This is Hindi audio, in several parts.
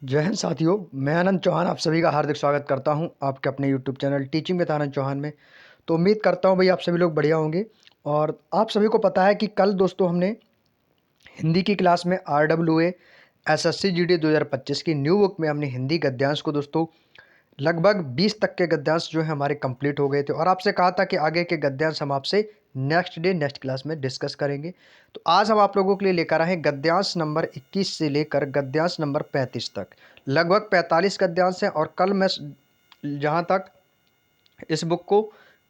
जय हिंद साथियों। मैं आनंद चौहान आप सभी का हार्दिक स्वागत करता हूं आपके अपने YouTube channel teaching with Anand Chauhan में। तो उम्मीद करता हूं भाई आप सभी लोग बढ़िया होंगे। और आप सभी को पता है कि कल दोस्तों हमने हिंदी की क्लास में RWA SSC GD 2025 की न्यू बुक में हमने हिंदी गद्यांश को दोस्तों लगभग 20 तक के गद्यांश जो है हमारे कंप्लीट हो गए थे और आपसे कहा था कि आगे के गद्यांश हम आपसे नेक्स्ट क्लास में डिस्कस करेंगे। तो आज हम आप लोगों के लिए लेकर आए हैं गद्यांश नंबर 21 से लेकर गद्यांश नंबर 35 तक। लगभग 45 गद्यांश हैं और कल मैं जहाँ तक इस बुक को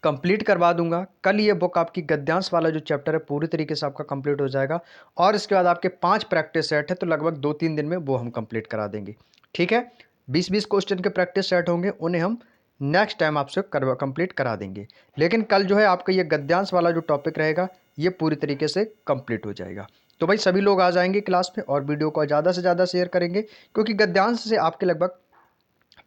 कंप्लीट करवा दूंगा, कल ये बुक आपकी गद्यांश वाला जो चैप्टर है पूरी तरीके से आपका कंप्लीट हो जाएगा। और इसके बाद आपके 5 प्रैक्टिस सेट है तो लगभग 2-3 दिन में वो हम कंप्लीट करा देंगे। ठीक है, 20-20 क्वेश्चन के प्रैक्टिस सेट होंगे, उन्हें हम नेक्स्ट टाइम आपसे कंप्लीट करा देंगे। लेकिन कल जो है आपका ये गद्यांश वाला जो टॉपिक रहेगा ये पूरी तरीके से कंप्लीट हो जाएगा। तो भाई सभी लोग आ जाएंगे क्लास में और वीडियो को ज़्यादा से ज़्यादा शेयर करेंगे, क्योंकि गद्यांश से आपके लगभग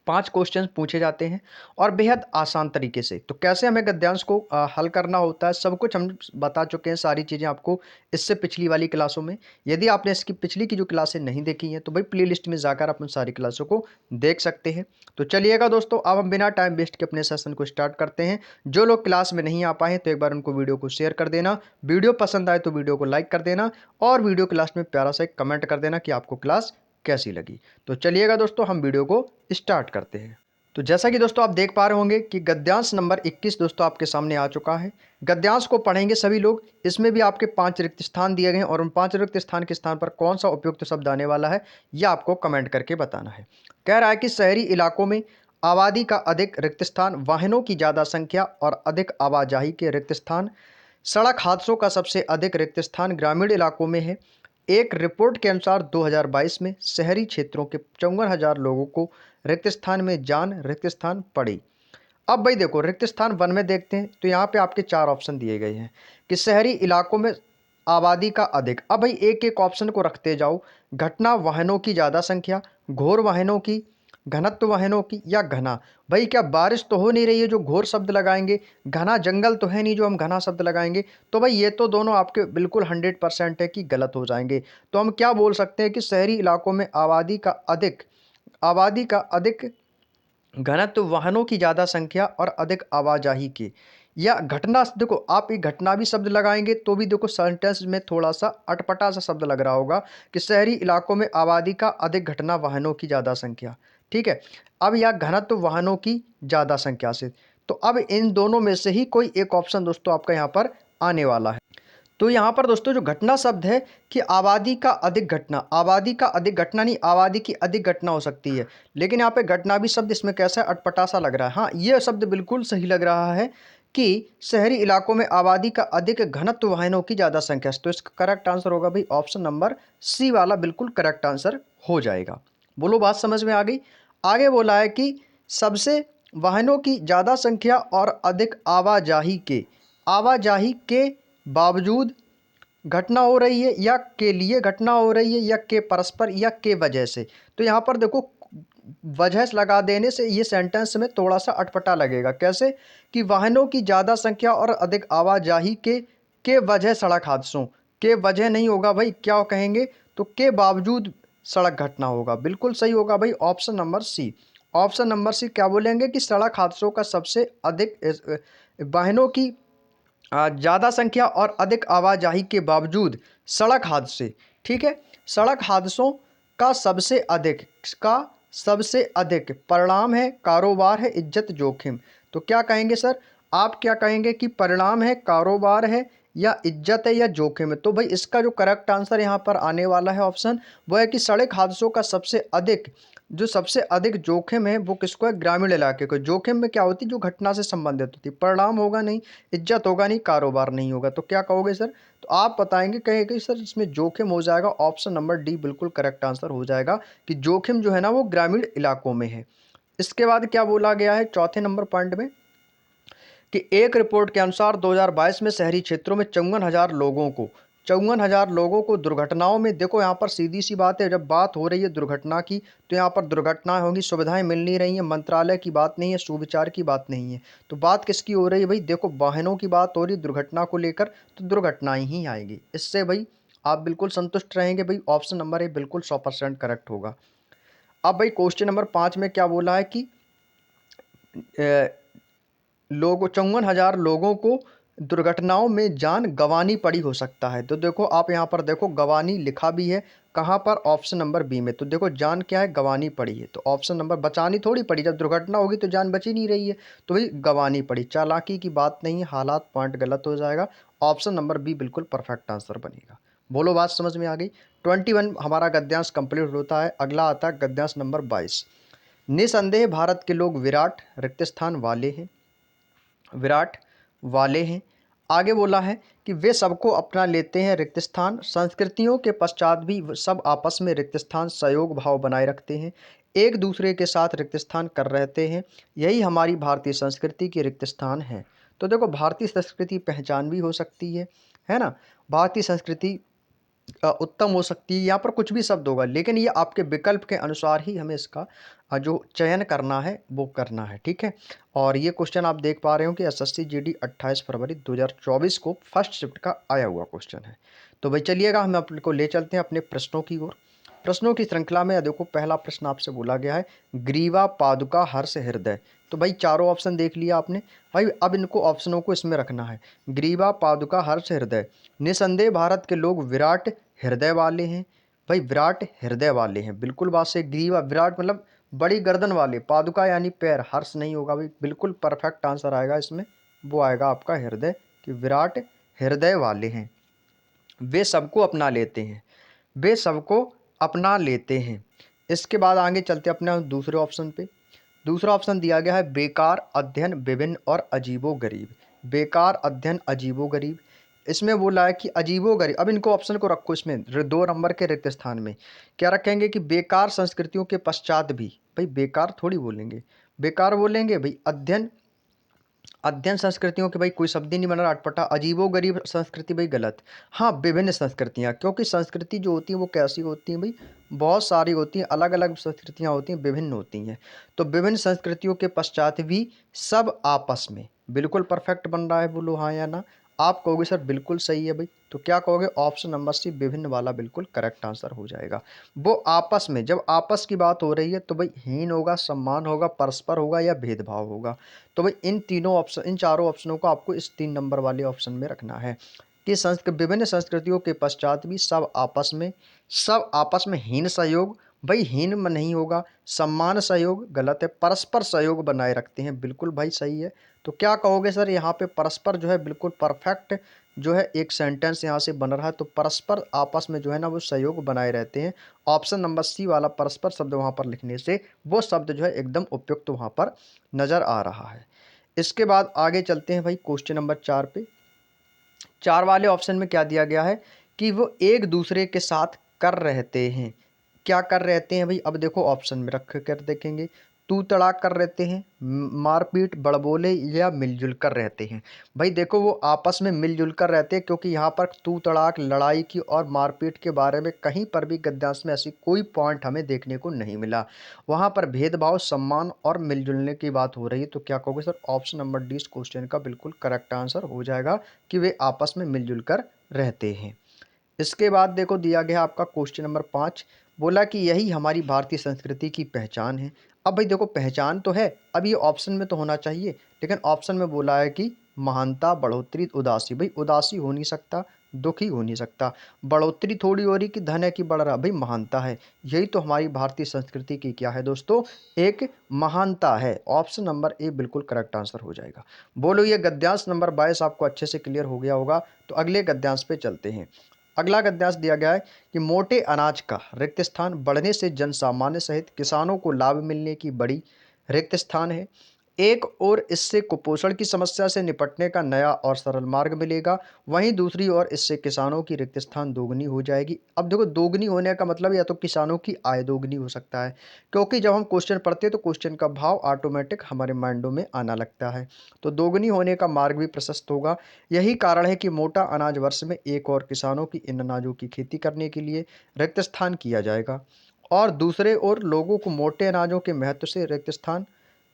5 क्वेश्चन पूछे जाते हैं और बेहद आसान तरीके से। तो कैसे हमें गद्यांश को हल करना होता है सब कुछ हम बता चुके हैं, सारी चीज़ें आपको इससे पिछली वाली क्लासों में। यदि आपने इसकी पिछली की जो क्लासें नहीं देखी हैं तो भाई प्लेलिस्ट में जाकर आप उन सारी क्लासों को देख सकते हैं। तो चलिएगा दोस्तों, अब हम बिना टाइम वेस्ट के अपने सेशन को स्टार्ट करते हैं। जो लोग क्लास में नहीं आ पाए तो एक बार उनको वीडियो को शेयर कर देना, वीडियो पसंद आए तो वीडियो को लाइक कर देना और वीडियो क्लास में प्यारा सा एक कमेंट कर देना कि आपको क्लास कैसी लगी। तो चलिएगा दोस्तों, हम वीडियो को स्टार्ट करते हैं। तो जैसा कि दोस्तों आप देख पा रहे होंगे कि गद्यांश नंबर 21 दोस्तों आपके सामने आ चुका है। गद्यांश को पढ़ेंगे सभी लोग। इसमें भी आपके 5 रिक्त स्थान दिए गए हैं और उन 5 रिक्त स्थान के स्थान पर कौन सा उपयुक्त शब्द आने वाला है यह आपको कमेंट करके बताना है। कह रहा है कि शहरी इलाकों में आबादी का अधिक रिक्त स्थान, वाहनों की ज़्यादा संख्या और अधिक आवाजाही के रिक्त स्थान, सड़क हादसों का सबसे अधिक रिक्त स्थान ग्रामीण इलाकों में है। एक रिपोर्ट के अनुसार 2022 में शहरी क्षेत्रों के 54,000 लोगों को रिक्त स्थान में रिक्त स्थान पड़ी। अब भाई देखो, रिक्त स्थान वन में देखते हैं तो यहाँ पे आपके 4 ऑप्शन दिए गए हैं कि शहरी इलाकों में आबादी का अधिक। अब भाई एक एक ऑप्शन को रखते जाओ। घटना वाहनों की ज़्यादा संख्या, घोर वाहनों की, घनत्व वाहनों की या घना। भाई क्या बारिश तो हो नहीं रही है जो घोर शब्द लगाएंगे, घना जंगल तो है नहीं जो हम घना शब्द लगाएंगे। तो भाई ये तो दोनों आपके बिल्कुल 100% है कि गलत हो जाएंगे। तो हम क्या बोल सकते हैं कि शहरी इलाकों में आबादी का अधिक, घनत्व वाहनों की ज़्यादा संख्या और अधिक आवाजाही की, या घटना। देखो आप एक घटना भी शब्द लगाएंगे तो भी देखो सेंटेंस में थोड़ा सा अटपटा सा शब्द लग रहा होगा कि शहरी इलाकों में आबादी का अधिक, घटना वाहनों की ज़्यादा संख्या। ठीक है, अब या घनत्व वाहनों की ज़्यादा संख्या से। तो अब इन दोनों में से ही कोई एक ऑप्शन दोस्तों आपका यहाँ पर आने वाला है। तो यहाँ पर दोस्तों जो घटना शब्द है कि आबादी का अधिक घटना, आबादी का अधिक घटना नहीं, आबादी की अधिक घटना हो सकती है। लेकिन यहाँ पे घटना भी शब्द इसमें कैसा है, अटपटा सा लग रहा है। हाँ, ये शब्द बिल्कुल सही लग रहा है कि शहरी इलाकों में आबादी का अधिक, घनत्व वाहनों की ज़्यादा संख्या। तो इसका करेक्ट आंसर होगा भाई ऑप्शन नंबर सी वाला, बिल्कुल करेक्ट आंसर हो जाएगा। बोलो बात समझ में आ गई। आगे बोला है कि सबसे वाहनों की ज़्यादा संख्या और अधिक आवाजाही के बावजूद घटना हो रही है, या के लिए घटना हो रही है, या के परस्पर, या के वजह से। तो यहाँ पर देखो वजह से लगा देने से ये सेंटेंस में थोड़ा सा अटपटा लगेगा। कैसे कि वाहनों की ज़्यादा संख्या और अधिक आवाजाही के वजह सड़क हादसों, के वजह नहीं होगा भाई, क्या कहेंगे तो के बावजूद सड़क घटना होगा। बिल्कुल सही होगा भाई option number C. Option number C क्या बोलेंगे कि सड़क हादसों का सबसे अधिक, वाहनों की ज़्यादा संख्या और अधिक आवाजाही के बावजूद सड़क हादसे। ठीक है, सड़क हादसों का सबसे अधिक परिणाम है, कारोबार है, इज्जत, जोखिम। तो क्या कहेंगे सर, आप क्या कहेंगे कि परिणाम है, कारोबार है, या इज्जत है, या जोखिम है। तो भाई इसका जो करेक्ट आंसर यहाँ पर आने वाला है ऑप्शन, वो है कि सड़क हादसों का सबसे अधिक जोखिम है वो किसको है, ग्रामीण इलाके को। जोखिम में क्या होती है, जो घटना से संबंधित होती है। परिणाम होगा नहीं, इज्जत होगा नहीं, कारोबार नहीं होगा। तो क्या कहोगे सर, तो आप बताएंगे कहेंगे सर इसमें जोखिम हो जाएगा। ऑप्शन नंबर डी बिल्कुल करेक्ट आंसर हो जाएगा कि जोखिम जो है ना वो ग्रामीण इलाकों में है। इसके बाद क्या बोला गया है चौथे नंबर पॉइंट में कि एक रिपोर्ट के अनुसार 2022 में शहरी क्षेत्रों में 54,000 लोगों को दुर्घटनाओं में, देखो यहाँ पर सीधी सी बात है, जब बात हो रही है दुर्घटना की तो यहाँ पर दुर्घटनाएं होंगी, सुविधाएं मिल नहीं रही हैं, मंत्रालय की बात नहीं है, सुविचार की बात नहीं है। तो बात किसकी हो रही है भाई, देखो वाहनों की बात हो रही है दुर्घटना को लेकर, तो दुर्घटनाएं ही आएगी। इससे भाई आप बिल्कुल संतुष्ट रहेंगे भाई, ऑप्शन नंबर ए बिल्कुल 100% करेक्ट होगा। अब भाई क्वेश्चन नंबर 5 में क्या बोला है कि लोगों 54,000 लोगों को दुर्घटनाओं में जान गंवानी पड़ी हो सकता है। तो देखो आप यहाँ पर देखो गंवानी लिखा भी है कहाँ पर, ऑप्शन नंबर बी में। तो देखो जान क्या है, गंवानी पड़ी है। तो ऑप्शन नंबर, बचानी थोड़ी पड़ी, जब दुर्घटना होगी तो जान बची नहीं रही है, तो भाई गंवानी पड़ी। चालाकी की बात नहीं है, हालात, पॉइंट गलत हो जाएगा। ऑप्शन नंबर बी बिल्कुल परफेक्ट आंसर बनेगा। बोलो बात समझ में आ गई। 21 हमारा गद्यांश कंप्लीट होता है। अगला आता है गद्यांश नंबर 22। निसंदेह भारत के लोग विराट रिक्त स्थान वाले हैं, विराट वाले हैं। आगे बोला है कि वे सबको अपना लेते हैं रिक्त स्थान, संस्कृतियों के पश्चात भी सब आपस में रिक्त स्थान सहयोग भाव बनाए रखते हैं, एक दूसरे के साथ रिक्त स्थान कर रहते हैं। यही हमारी भारतीय संस्कृति की रिक्त स्थान है। तो देखो भारतीय संस्कृति पहचान भी हो सकती है ना। भारतीय संस्कृति उत्तम हो सकती है, यहाँ पर कुछ भी शब्द होगा, लेकिन ये आपके विकल्प के अनुसार ही हमें इसका जो चयन करना है वो करना है, ठीक है। और ये क्वेश्चन आप देख पा रहे हो कि एसएससी जीडी 28 फरवरी 2024 को फर्स्ट शिफ्ट का आया हुआ क्वेश्चन है। तो भाई चलिएगा हम आपको ले चलते हैं अपने प्रश्नों की ओर। प्रश्नों की श्रृंखला में देखो पहला प्रश्न आपसे बोला गया है, ग्रीवा पादुका हर्ष हृदय। तो भाई चारों ऑप्शन देख लिया आपने। भाई अब इनको ऑप्शनों को इसमें रखना है, ग्रीवा पादुका हर्ष हृदय। निसंदेह भारत के लोग विराट हृदय वाले हैं। भाई विराट हृदय वाले हैं, बिल्कुल बात से। ग्रीवा विराट मतलब बड़ी गर्दन वाले, पादुका यानी पैर, हर्ष नहीं होगा भाई, बिल्कुल परफेक्ट आंसर आएगा इसमें, वो आएगा आपका हृदय, कि विराट हृदय वाले हैं। वे सबको अपना लेते हैं, वे सबको अपना लेते हैं। इसके बाद आगे चलते अपने दूसरे ऑप्शन पे। दूसरा ऑप्शन दिया गया है बेकार अध्ययन विभिन्न और अजीबो गरीब। बेकार अध्ययन अजीबो गरीब, इसमें बोला है कि अजीबो गरीब। अब इनको ऑप्शन को रखो इसमें 2 नंबर के रिक्त स्थान में क्या रखेंगे कि बेकार संस्कृतियों के पश्चात भी। भाई बेकार थोड़ी बोलेंगे, बेकार बोलेंगे भाई अध्ययन, अध्ययन संस्कृतियों के, भाई कोई शब्द ही नहीं बन रहा, अटपटा। अजीबो गरीब संस्कृति, भाई गलत। हाँ विभिन्न संस्कृतियाँ, क्योंकि संस्कृति जो होती है वो कैसी होती हैं भाई, बहुत सारी होती हैं, अलग अलग संस्कृतियाँ होती हैं, विभिन्न होती हैं। तो विभिन्न संस्कृतियों के पश्चात भी सब आपस में, बिल्कुल परफेक्ट बन रहा है, बोलो हाँ या ना। आप कहोगे सर बिल्कुल सही है भाई, तो क्या कहोगे, ऑप्शन नंबर सी विभिन्न वाला बिल्कुल करेक्ट आंसर हो जाएगा। वो आपस में, जब आपस की बात हो रही है तो भाई हीन होगा, सम्मान होगा, परस्पर होगा या भेदभाव होगा। तो भाई इन तीनों ऑप्शन, इन चारों ऑप्शनों को आपको इस 3 नंबर वाले ऑप्शन में रखना है कि विभिन्न संस्कृतियों के पश्चात भी सब आपस में, सब आपस में हीन सहयोग, भाई हीन में नहीं होगा, सम्मान सहयोग गलत है, परस्पर सहयोग बनाए रखते हैं, बिल्कुल भाई सही है। तो क्या कहोगे सर, यहाँ पे परस्पर जो है बिल्कुल परफेक्ट जो है एक सेंटेंस यहाँ से बन रहा है, तो परस्पर आपस में जो है ना वो सहयोग बनाए रहते हैं। ऑप्शन नंबर सी वाला परस्पर शब्द वहाँ पर लिखने से वो शब्द जो है एकदम उपयुक्त वहाँ पर नज़र आ रहा है। इसके बाद आगे चलते हैं भाई क्वेश्चन नंबर 4 पे। 4 वाले ऑप्शन में क्या दिया गया है कि वो एक दूसरे के साथ कर रहते हैं। क्या कर रहते हैं भाई, अब देखो ऑप्शन में रख कर देखेंगे। तू तड़ाक कर रहते हैं, मारपीट, बड़बोले या मिलजुल कर रहते हैं। भाई देखो वो आपस में मिलजुल कर रहते हैं, क्योंकि यहाँ पर तू तड़ाक, लड़ाई की और मारपीट के बारे में कहीं पर भी गद्यांश में ऐसी कोई पॉइंट हमें देखने को नहीं मिला। वहाँ पर भेदभाव, सम्मान और मिलजुलने की बात हो रही है। तो क्या कहोगे सर, ऑप्शन नंबर डी इस क्वेश्चन का बिल्कुल करेक्ट आंसर हो जाएगा कि वे आपस में मिलजुल कर रहते हैं। इसके बाद देखो दिया गया आपका क्वेश्चन नंबर 5, बोला कि यही हमारी भारतीय संस्कृति की पहचान है। अब भाई देखो पहचान तो है, अब ये ऑप्शन में तो होना चाहिए, लेकिन ऑप्शन में बोला है कि महानता, बढ़ोतरी, उदासी। भाई उदासी हो नहीं सकता, दुखी हो नहीं सकता, बढ़ोतरी थोड़ी हो रही कि धन है कि बढ़ रहा, भाई महानता है। यही तो हमारी भारतीय संस्कृति की क्या है दोस्तों, एक महानता है। ऑप्शन नंबर ए बिल्कुल करेक्ट आंसर हो जाएगा। बोलो ये गद्यांश नंबर 22 आपको अच्छे से क्लियर हो गया होगा। तो अगले गद्यांश पे चलते हैं। अगला गद्यांश दिया गया है कि मोटे अनाज का रिक्त स्थान बढ़ने से जन सामान्य सहित किसानों को लाभ मिलने की बड़ी रिक्त स्थान है। एक और इससे कुपोषण की समस्या से निपटने का नया और सरल मार्ग मिलेगा, वहीं दूसरी ओर इससे किसानों की रिक्त स्थान दोगुनी हो जाएगी। अब देखो दोगुनी होने का मतलब या तो किसानों की आय दोगुनी हो सकता है, क्योंकि जब हम क्वेश्चन पढ़ते हैं तो क्वेश्चन का भाव ऑटोमेटिक हमारे माइंडों में आना लगता है। तो दोगुनी होने का मार्ग भी प्रशस्त होगा। यही कारण है कि मोटा अनाज वर्ष में एक और किसानों की इन अनाजों की खेती करने के लिए रिक्त स्थान किया जाएगा, और दूसरे ओर लोगों को मोटे अनाजों के महत्व से रिक्त स्थान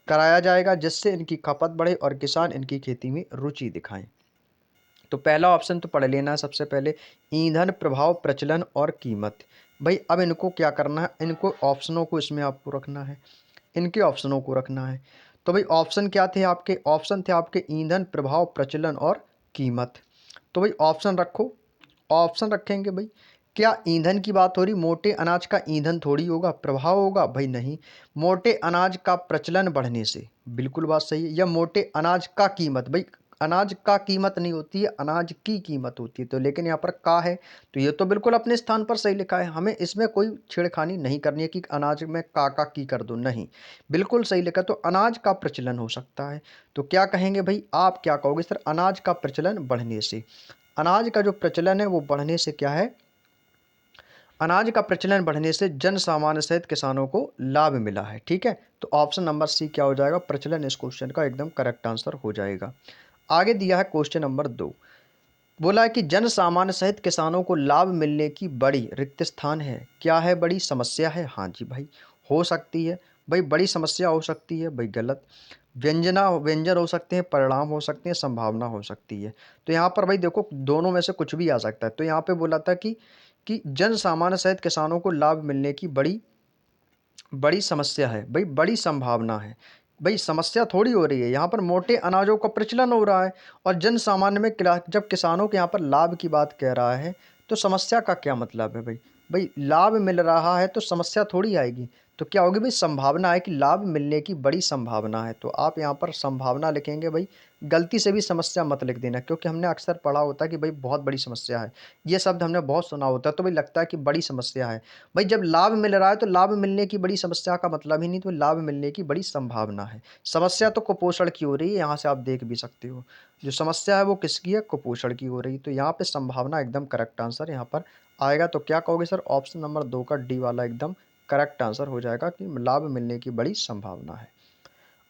कराया जाएगा, जिससे इनकी खपत बढ़े और किसान इनकी खेती में रुचि दिखाएं। तो पहला ऑप्शन तो पढ़ लेना है सबसे पहले, ईंधन प्रभाव, प्रचलन और कीमत। भाई अब इनको क्या करना है, इनको ऑप्शनों को इसमें आपको रखना है, इनके ऑप्शनों को रखना है। तो भाई ऑप्शन क्या थे आपके, ऑप्शन थे आपके ईंधन, प्रभाव, प्रचलन और कीमत। तो भाई ऑप्शन रखो, ऑप्शन रखेंगे भाई। क्या ईंधन की बात हो रही, मोटे अनाज का ईंधन थोड़ी होगा, प्रभाव होगा भाई नहीं। मोटे अनाज का प्रचलन बढ़ने से, बिल्कुल बात सही है। या मोटे अनाज का कीमत, भाई अनाज का कीमत नहीं होती है, अनाज की कीमत होती है। तो लेकिन यहाँ पर का है, तो ये तो बिल्कुल अपने स्थान पर सही लिखा है, हमें इसमें कोई छेड़खानी नहीं करनी है कि अनाज में का की कर दो, नहीं, बिल्कुल सही लिखा। तो अनाज का प्रचलन हो सकता है। तो क्या कहेंगे भाई, आप क्या कहोगे सर, अनाज का प्रचलन बढ़ने से। अनाज का जो प्रचलन है वो बढ़ने से क्या है, अनाज का प्रचलन बढ़ने से जन सामान्य सहित किसानों को लाभ मिला है। ठीक है, तो ऑप्शन नंबर सी क्या हो जाएगा, प्रचलन, इस क्वेश्चन का एकदम करेक्ट आंसर हो जाएगा। आगे दिया है क्वेश्चन नंबर 2, बोला है कि जन सामान्य सहित किसानों को लाभ मिलने की बड़ी रिक्त स्थान है, क्या है, बड़ी समस्या है। हाँ जी भाई, हो सकती है भाई, बड़ी समस्या हो सकती है भाई, गलत। व्यंजन हो सकते हैं, परिणाम हो सकते हैं, संभावना हो सकती है। तो यहाँ पर भाई देखो दोनों में से कुछ भी आ सकता है। तो यहाँ पे बोला था कि जन सामान्य सहित किसानों को लाभ मिलने की बड़ी बड़ी समस्या है भाई, बड़ी संभावना है। भाई समस्या थोड़ी हो रही है, यहाँ पर मोटे अनाजों का प्रचलन हो रहा है और जन सामान्य में जब किसानों के यहाँ पर लाभ की बात कह रहा है, तो समस्या का क्या मतलब है भाई। भाई लाभ मिल रहा है तो समस्या थोड़ी आएगी। तो क्या होगी भाई, संभावना है कि लाभ मिलने की बड़ी संभावना है। तो आप यहाँ पर संभावना लिखेंगे भाई, गलती से भी समस्या मत लिख देना, क्योंकि हमने अक्सर पढ़ा होता है कि भाई बहुत बड़ी समस्या है, ये शब्द हमने बहुत सुना होता है, तो भाई लगता है कि बड़ी समस्या है। भाई जब लाभ मिल रहा है तो लाभ मिलने की बड़ी समस्या का मतलब ही नहीं, तो लाभ मिलने की बड़ी संभावना है। समस्या तो कुपोषण की हो रही है, यहाँ से आप देख भी सकते हो, जो समस्या है वो किसकी है, कुपोषण की हो रही है। तो यहाँ पे संभावना एकदम करेक्ट आंसर यहाँ पर आएगा। तो क्या कहोगे सर, ऑप्शन नंबर 2 का डी वाला एकदम करेक्ट आंसर हो जाएगा कि लाभ मिलने की बड़ी संभावना है।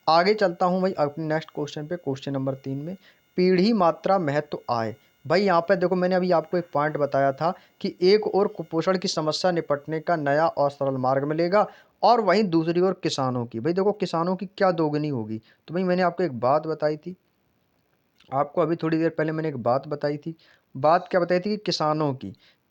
आगे चलता हूँ भाई अपने नेक्स्ट क्वेश्चन पे, क्वेश्चन नंबर 3 में, पीढ़ी, मात्रा, महत्व, आय। भाई यहाँ पे देखो मैंने अभी आपको एक पॉइंट बताया था कि एक और कुपोषण की समस्या निपटने का नया और सरल मार्ग मिलेगा, और वहीं दूसरी ओर किसानों की, भाई देखो किसानों की क्या दोगुनी होगी। तो भाई मैंने आपको एक बात बताई थी, आपको अभी थोड़ी देर पहले मैंने एक बात बताई थी। बात क्या बताई थी कि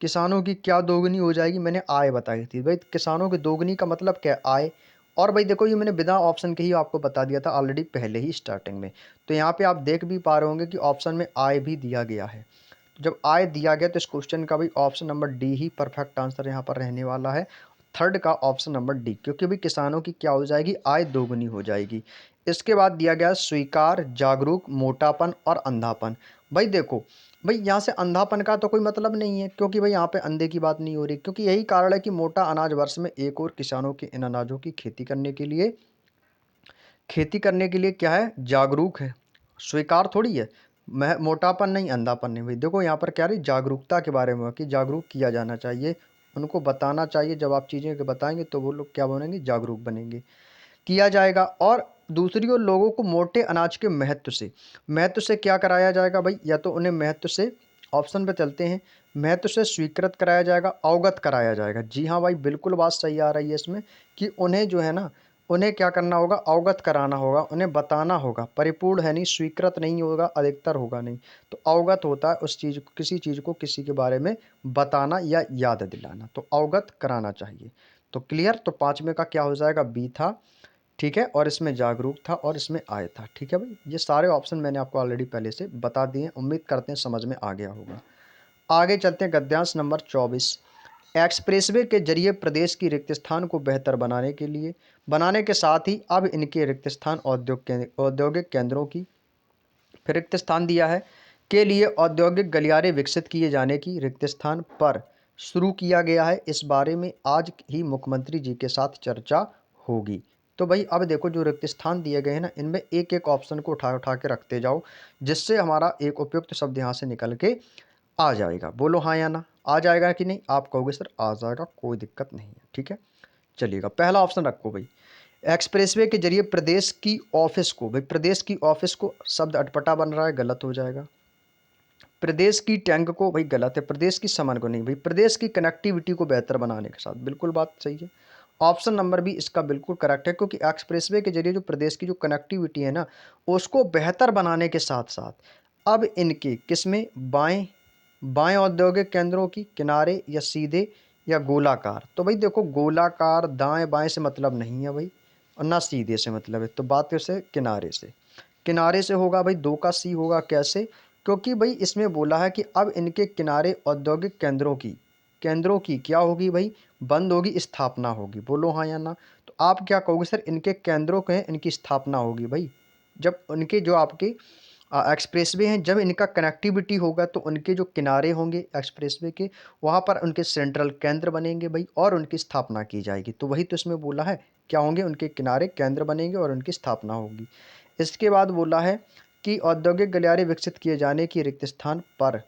किसानों की क्या दोगुनी हो जाएगी, मैंने आय बताई थी। भाई किसानों की दोगुनी का मतलब क्या है, आय। और भाई देखो ये मैंने बिना ऑप्शन के ही आपको बता दिया था ऑलरेडी पहले ही स्टार्टिंग में। तो यहाँ पे आप देख भी पा रहे होंगे कि ऑप्शन में आय भी दिया गया है। तो जब आय दिया गया तो इस क्वेश्चन का भी ऑप्शन नंबर डी ही परफेक्ट आंसर यहाँ पर रहने वाला है। थर्ड का ऑप्शन नंबर डी, क्योंकि भाई किसानों की क्या हो जाएगी, आय दोगुनी हो जाएगी। इसके बाद दिया गया स्वीकार, जागरूक, मोटापन और अंधापन। भाई देखो भाई यहाँ से अंधापन का तो कोई मतलब नहीं है, क्योंकि भाई यहाँ पे अंधे की बात नहीं हो रही, क्योंकि यही कारण है कि मोटा अनाज वर्ष में एक और किसानों के इन अनाजों की खेती करने के लिए क्या है, जागरूक है। स्वीकार थोड़ी है, मैं मोटापन नहीं, अंधापन नहीं। भाई देखो यहाँ पर क्या रही, जागरूकता के बारे में कि जागरूक किया जाना चाहिए, उनको बताना चाहिए। जब आप चीज़ें के बताएंगे तो वो लोग क्या बनेंगे, जागरूक बनेंगे, किया जाएगा। और दूसरी ओर लोगों को मोटे अनाज के महत्व से क्या कराया जाएगा भाई, या तो उन्हें महत्व से, ऑप्शन पे चलते हैं, महत्व से स्वीकृत कराया जाएगा, अवगत कराया जाएगा। जी हाँ भाई, बिल्कुल बात सही आ रही है इसमें कि उन्हें जो है ना, उन्हें क्या करना होगा, अवगत कराना होगा, उन्हें बताना होगा। परिपूर्ण है नहीं, स्वीकृत नहीं होगा, अधिकतर होगा नहीं। तो अवगत होता है उस चीज़ को, किसी चीज़ को किसी के बारे में बताना या याद दिलाना, तो अवगत कराना चाहिए। तो क्लियर, तो पाँचवें का क्या हो जाएगा, बी था। ठीक है, और इसमें जागरूक था और इसमें आय था। ठीक है भाई, ये सारे ऑप्शन मैंने आपको ऑलरेडी पहले से बता दिए, उम्मीद करते हैं समझ में आ गया होगा। आगे चलते हैं गद्यांश नंबर 24, एक्सप्रेसवे के जरिए प्रदेश की रिक्त स्थान को बेहतर बनाने के साथ ही अब इनके रिक्त स्थान औद्योगिक केंद्रों की, फिर रिक्त स्थान दिया है, के लिए औद्योगिक गलियारे विकसित किए जाने की रिक्त स्थान पर शुरू किया गया है। इस बारे में आज ही मुख्यमंत्री जी के साथ चर्चा होगी। तो भाई अब देखो जो रिक्त स्थान दिए गए हैं ना, इनमें एक एक ऑप्शन को उठा उठा के रखते जाओ, जिससे हमारा एक उपयुक्त शब्द यहाँ से निकल के आ जाएगा। बोलो हाँ या ना, आ जाएगा कि नहीं, आप कहोगे सर आ जाएगा, कोई दिक्कत नहीं है। ठीक है, चलिएगा, पहला ऑप्शन रखो भाई, एक्सप्रेसवे के जरिए प्रदेश की ऑफिस को, भाई प्रदेश की ऑफिस को शब्द अटपटा बन रहा है, गलत हो जाएगा। प्रदेश की टैंक को, भाई गलत है। प्रदेश की समन को नहीं भाई, प्रदेश की कनेक्टिविटी को बेहतर बनाने के साथ, बिल्कुल बात सही है। ऑप्शन नंबर बी इसका बिल्कुल करेक्ट है, क्योंकि एक्सप्रेसवे के जरिए जो प्रदेश की जो कनेक्टिविटी है ना, उसको बेहतर बनाने के साथ साथ अब इनके किसमें, बाएं बाएं औद्योगिक केंद्रों की किनारे या सीधे या गोलाकार। तो भाई देखो गोलाकार दाएं बाएं से मतलब नहीं है भाई, और ना सीधे से मतलब है, तो बात कैसे, किनारे से। किनारे से होगा भाई, दो का सी होगा, कैसे, क्योंकि भाई इसमें बोला है कि अब इनके किनारे औद्योगिक केंद्रों की क्या होगी भाई, बंद होगी, स्थापना होगी। बोलो हाँ या ना। तो आप क्या कहोगे सर, इनके केंद्रों के इनकी स्थापना होगी भाई, जब उनके जो आपके एक्सप्रेसवे हैं, जब इनका कनेक्टिविटी होगा तो उनके जो किनारे होंगे एक्सप्रेसवे के, वहाँ पर उनके सेंट्रल केंद्र बनेंगे भाई, और उनकी स्थापना की जाएगी। तो वही तो इसमें बोला है, क्या होंगे, उनके किनारे केंद्र बनेंगे और उनकी स्थापना होगी। इसके बाद बोला है कि औद्योगिक गलियारे विकसित किए जाने की रिक्त स्थान पर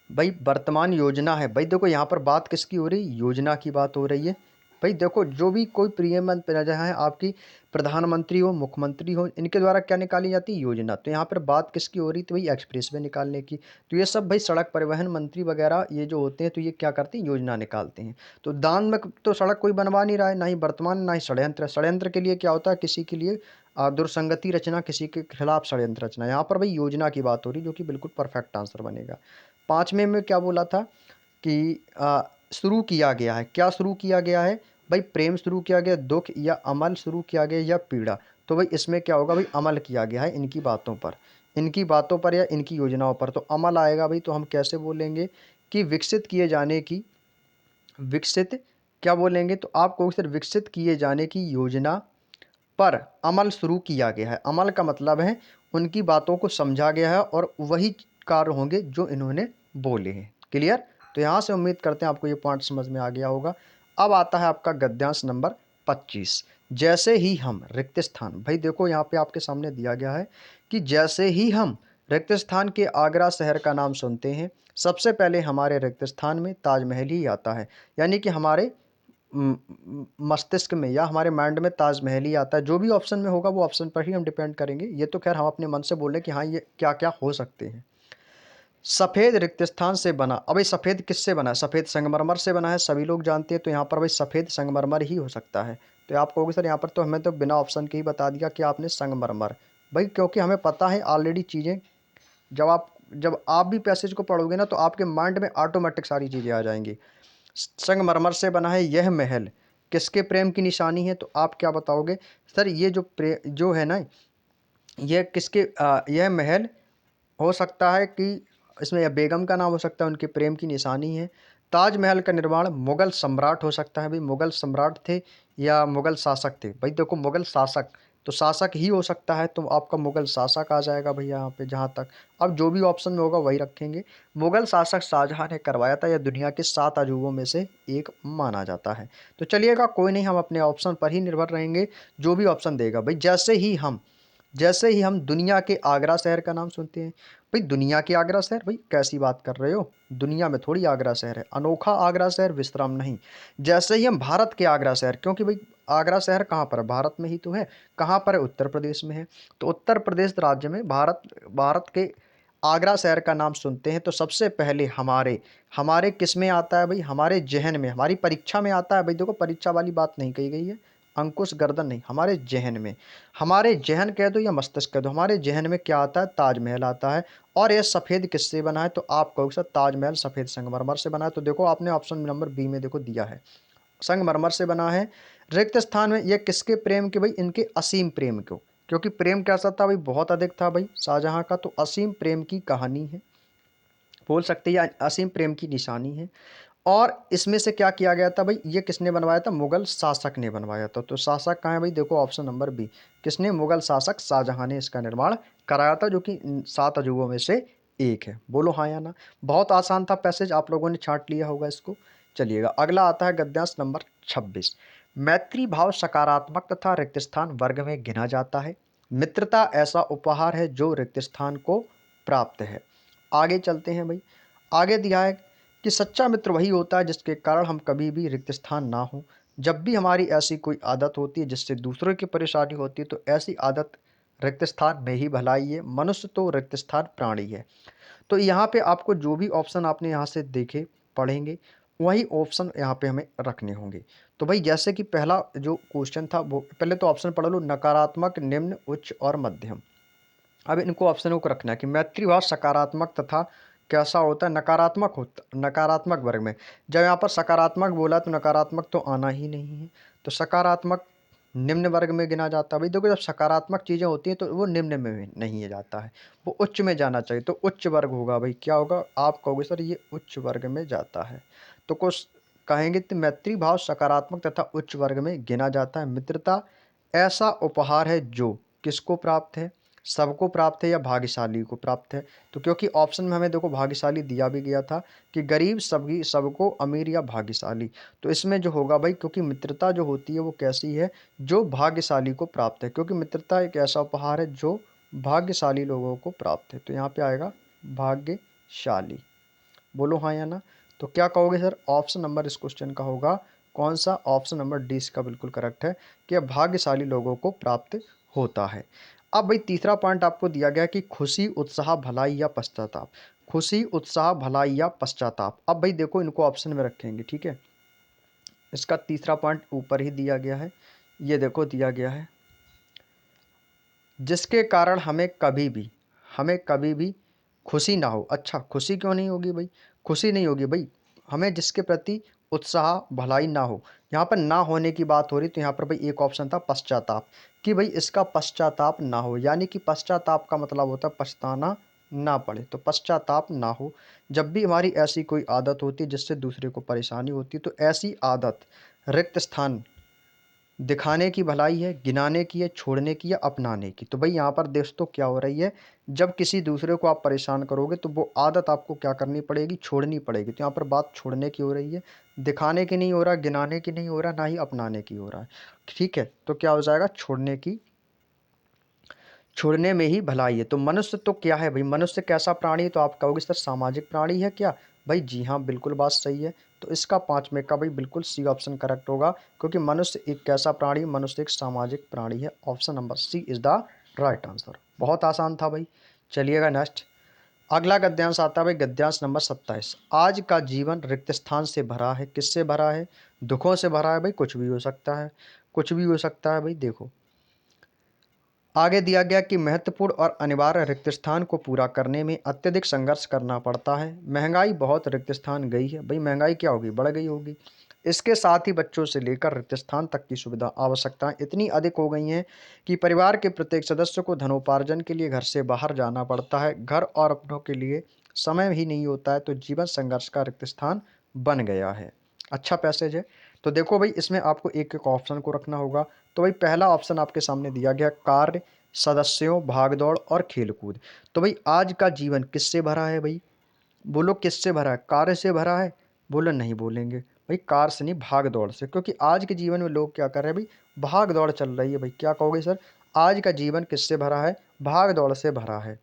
भाई वर्तमान योजना है। भाई देखो यहाँ पर बात किसकी हो रही, योजना की बात हो रही है। भाई देखो जो भी कोई प्रियमन प्रजा है आपकी, प्रधानमंत्री हो, मुख्यमंत्री हो, इनके द्वारा क्या निकाली जाती है, योजना। तो यहाँ पर बात किसकी हो रही थी भाई, एक्सप्रेसवे निकालने की। तो ये सब भाई सड़क परिवहन मंत्री वगैरह ये जो होते हैं, तो ये क्या करते हैं, योजना निकालते हैं। तो दान में तो सड़क कोई बनवा नहीं रहा है, ना ही वर्तमान, ना ही षड्यंत्र। षड्यंत्र के लिए क्या होता है, किसी के लिए दुर्संगति रचना, किसी के खिलाफ षड्यंत्र रचना। यहाँ पर भाई योजना की बात हो रही, जो कि बिल्कुल परफेक्ट आंसर बनेगा। पाँचवें में क्या बोला था कि शुरू किया गया है, क्या शुरू किया गया है भाई, प्रेम शुरू किया गया, दुख या अमल शुरू किया गया, या पीड़ा। तो भाई इसमें क्या होगा भाई, अमल किया गया है इनकी बातों पर, इनकी बातों पर या इनकी योजनाओं पर। तो अमल आएगा भाई, तो हम कैसे बोलेंगे कि विकसित किए जाने की, विकसित क्या बोलेंगे, तो आपको सिर्फ विकसित किए जाने की योजना पर अमल शुरू किया गया है। अमल का मतलब है उनकी बातों को समझा गया है और वही कार्य होंगे जो इन्होंने बोले हैं। क्लियर। तो यहाँ से उम्मीद करते हैं आपको ये पॉइंट समझ में आ गया होगा। अब आता है आपका गद्यांश नंबर 25। जैसे ही हम रिक्त स्थान, भाई देखो यहाँ पे आपके सामने दिया गया है कि जैसे ही हम रिक्त स्थान के आगरा शहर का नाम सुनते हैं, सबसे पहले हमारे रिक्त स्थान में ताजमहल ही आता है। यानी कि हमारे मस्तिष्क में या हमारे माइंड में ताजमहल ही आता है। जो भी ऑप्शन में होगा वो ऑप्शन पर ही हम डिपेंड करेंगे। ये तो खैर हम अपने मन से बोल रहे हैं कि हाँ ये क्या क्या हो सकते हैं। सफ़ेद रिक्त स्थान से बना, अब भाई सफ़ेद किससे बना है, सफ़ेद संगमरमर से बना है, सभी लोग जानते हैं। तो यहाँ पर भाई सफ़ेद संगमरमर ही हो सकता है। तो आप कहोगे सर यहाँ पर तो हमें तो बिना ऑप्शन के ही बता दिया कि आपने संगमरमर। भाई क्योंकि हमें पता है ऑलरेडी चीज़ें, जब आप भी पैसेज को पढ़ोगे ना, तो आपके माइंड में ऑटोमेटिक सारी चीज़ें आ जाएंगी। संगमरमर से बना है यह महल किसके प्रेम की निशानी है, तो आप क्या बताओगे सर, ये जो है ना, यह किसके यह महल हो सकता है कि इसमें या बेगम का नाम हो सकता है, उनके प्रेम की निशानी है। ताजमहल का निर्माण मुगल सम्राट हो सकता है भाई, मुगल सम्राट थे या मुगल शासक थे। भाई देखो मुगल शासक, तो शासक ही हो सकता है, तो आपका मुगल शासक आ जाएगा भैया यहाँ पे। जहाँ तक अब जो भी ऑप्शन में होगा वही रखेंगे। मुगल शासक शाहजहां ने करवाया था, यह दुनिया के 7 अजूबों में से एक माना जाता है। तो चलिएगा कोई नहीं, हम अपने ऑप्शन पर ही निर्भर रहेंगे, जो भी ऑप्शन देगा भाई। जैसे ही हम दुनिया के आगरा शहर का नाम सुनते हैं, भाई दुनिया के आगरा शहर, भाई कैसी बात कर रहे हो, दुनिया में थोड़ी आगरा शहर है, अनोखा आगरा शहर, विश्राम नहीं। जैसे ही हम भारत के आगरा शहर, क्योंकि भाई आगरा शहर कहाँ पर है, भारत में ही तो है। कहाँ पर है, उत्तर प्रदेश में है। तो उत्तर प्रदेश राज्य में भारत भारत के आगरा शहर का नाम सुनते हैं, तो सबसे पहले हमारे हमारे किस में आता है भाई, हमारे जहन में, हमारी परीक्षा में आता है भाई। देखो परीक्षा वाली बात नहीं कही गई है, अंकुश गर्दन नहीं, हमारे जहन में, हमारे जहन कह दो या मस्तिष्क कह दो, हमारे जहन में क्या आता है, ताजमहल आता है। और यह सफ़ेद किससे बना है, तो आप कहोगे सर ताजमहल सफ़ेद संगमरमर से बना है। तो देखो आपने ऑप्शन नंबर बी में देखो दिया है, संगमरमर से बना है। रिक्त स्थान में यह किसके प्रेम के, भाई इनके असीम प्रेम को, क्योंकि प्रेम कैसा था भाई, बहुत अधिक था भाई शाहजहां का। तो असीम प्रेम की कहानी है, बोल सकते हैं असीम प्रेम की निशानी है। और इसमें से क्या किया गया था भाई, ये किसने बनवाया था, मुगल शासक ने बनवाया था। तो शासक कहाँ है भाई, देखो ऑप्शन नंबर बी, किसने, मुगल शासक शाहजहां ने इसका निर्माण कराया था, जो कि 7 अजूबों में से एक है। बोलो हाँ या ना। बहुत आसान था पैसेज, आप लोगों ने छांट लिया होगा इसको। चलिएगा अगला आता है गद्यांश नंबर 26। मैत्री भाव सकारात्मक तथा रिक्त स्थान वर्ग में गिना जाता है। मित्रता ऐसा उपहार है जो रिक्त स्थान को प्राप्त है। आगे चलते हैं भाई। आगे दिया है कि सच्चा मित्र वही होता है जिसके कारण हम कभी भी रिक्त स्थान ना हो। जब भी हमारी ऐसी कोई आदत होती है जिससे दूसरों की परेशानी होती है, तो ऐसी आदत रिक्त स्थान में ही भलाई है। मनुष्य तो रिक्त स्थान प्राणी है। तो यहाँ पे आपको जो भी ऑप्शन आपने यहाँ से देखे पढ़ेंगे, वही ऑप्शन यहाँ पे हमें रखने होंगे। तो भाई जैसे कि पहला जो क्वेश्चन था, वो पहले तो ऑप्शन पढ़ लो, नकारात्मक, निम्न, उच्च और मध्यम। अब इनको ऑप्शनों को रखना है कि मैत्री भाव सकारात्मक तथा कैसा होता है, नकारात्मक होता, नकारात्मक वर्ग में। जब यहाँ पर सकारात्मक बोला तो नकारात्मक तो आना ही नहीं है, तो सकारात्मक निम्न वर्ग में गिना जाता है। भाई देखो, जब सकारात्मक चीज़ें होती हैं तो वो निम्न में नहीं जाता है, वो उच्च में जाना चाहिए, तो उच्च वर्ग होगा। भाई क्या होगा, आप कहोगे सर ये उच्च वर्ग में जाता है, तो कुछ कहेंगे तो मैत्री भाव सकारात्मक तथा उच्च वर्ग में गिना जाता है। मित्रता ऐसा उपहार है जो किसको प्राप्त है, सबको प्राप्त है या भाग्यशाली को प्राप्त है। तो क्योंकि ऑप्शन में हमें देखो भाग्यशाली दिया भी गया था कि गरीब सभी, सबको, अमीर या भाग्यशाली, तो इसमें जो होगा भाई, क्योंकि मित्रता जो होती है वो कैसी है, जो भाग्यशाली को प्राप्त है, क्योंकि मित्रता एक ऐसा उपहार है जो भाग्यशाली लोगों को प्राप्त है, तो यहाँ पे आएगा भाग्यशाली। बोलो हाँ या ना। तो क्या कहोगे सर, ऑप्शन नंबर इस क्वेश्चन का होगा कौन सा, ऑप्शन नंबर डी इसका बिल्कुल करेक्ट है कि भाग्यशाली लोगों को प्राप्त होता है। अब भाई तीसरा पॉइंट आपको दिया गया कि खुशी, उत्साह, भलाई या पश्चाताप। खुशी, उत्साह, भलाई या पश्चाताप। अब भाई देखो इनको ऑप्शन में रखेंगे, ठीक है। इसका तीसरा पॉइंट ऊपर ही दिया गया है, ये देखो दिया गया है, जिसके कारण हमें कभी भी खुशी ना हो। अच्छा, खुशी क्यों नहीं होगी भाई, खुशी नहीं होगी भाई, हमें जिसके प्रति उत्साह, भलाई ना हो। यहाँ पर ना होने की बात हो रही, तो यहाँ पर भाई एक ऑप्शन था पश्चाताप, कि भाई इसका पश्चाताप ना हो, यानी कि पश्चाताप का मतलब होता है पछताना ना पड़े, तो पश्चाताप ना हो। जब भी हमारी ऐसी कोई आदत होती है जिससे दूसरे को परेशानी होती है, तो ऐसी आदत रिक्त स्थान दिखाने की भलाई है, गिनाने की है, छोड़ने की या अपनाने की। तो भाई यहाँ पर दोस्तों क्या हो रही है, जब किसी दूसरे को आप परेशान करोगे तो वो आदत आपको क्या करनी पड़ेगी, छोड़नी पड़ेगी। तो यहाँ पर बात छोड़ने की हो रही है, दिखाने की नहीं हो रहा, गिनाने की नहीं हो रहा, ना ही अपनाने की हो रहा है, ठीक है। तो क्या हो जाएगा, छोड़ने की, छोड़ने में ही भलाई है। तो मनुष्य तो क्या है भाई, मनुष्य कैसा प्राणी है, तो आप कहोगे सर सामाजिक प्राणी है क्या। भाई जी हाँ, बिल्कुल बात सही है। तो इसका 5 में का भाई बिल्कुल सी ऑप्शन करेक्ट होगा, क्योंकि मनुष्य एक कैसा प्राणी, मनुष्य एक सामाजिक प्राणी है। Option number C is the right answer. बहुत आसान था भाई। चलिएगा नेक्स्ट, अगला गद्यांश आता है भाई, गद्यांश नंबर 27। आज का जीवन रिक्त स्थान से भरा है, किससे भरा है, दुखों से भरा है। भाई कुछ भी हो सकता है, कुछ भी हो सकता है भाई। देखो आगे दिया गया कि महत्वपूर्ण और अनिवार्य रिक्त स्थान को पूरा करने में अत्यधिक संघर्ष करना पड़ता है। महंगाई बहुत रिक्त स्थान गई है। भाई महंगाई क्या होगी, बढ़ गई होगी। इसके साथ ही बच्चों से लेकर रिक्त स्थान तक की सुविधा आवश्यकताएं इतनी अधिक हो गई हैं कि परिवार के प्रत्येक सदस्य को धनोपार्जन के लिए घर से बाहर जाना पड़ता है। घर और अपनों के लिए समय ही नहीं होता है, तो जीवन संघर्ष का रिक्त स्थान बन गया है। अच्छा पैसेज है। तो देखो भाई इसमें आपको एक एक ऑप्शन को रखना होगा। तो भाई पहला ऑप्शन आपके सामने दिया गया, कार्य, सदस्यों, भागदौड़ और खेलकूद। तो भाई आज का जीवन किससे भरा है भाई, बोलो किससे भरा है, कार्य से भरा है। बोलो नहीं बोलेंगे भाई, कार से नहीं, भाग दौड़ से, क्योंकि आज के जीवन में लोग क्या कर रहे हैं भाई, भाग दौड़ चल रही है। भाई क्या कहोगे सर, आज का जीवन किससे भरा है, भाग दौड़ से भरा है।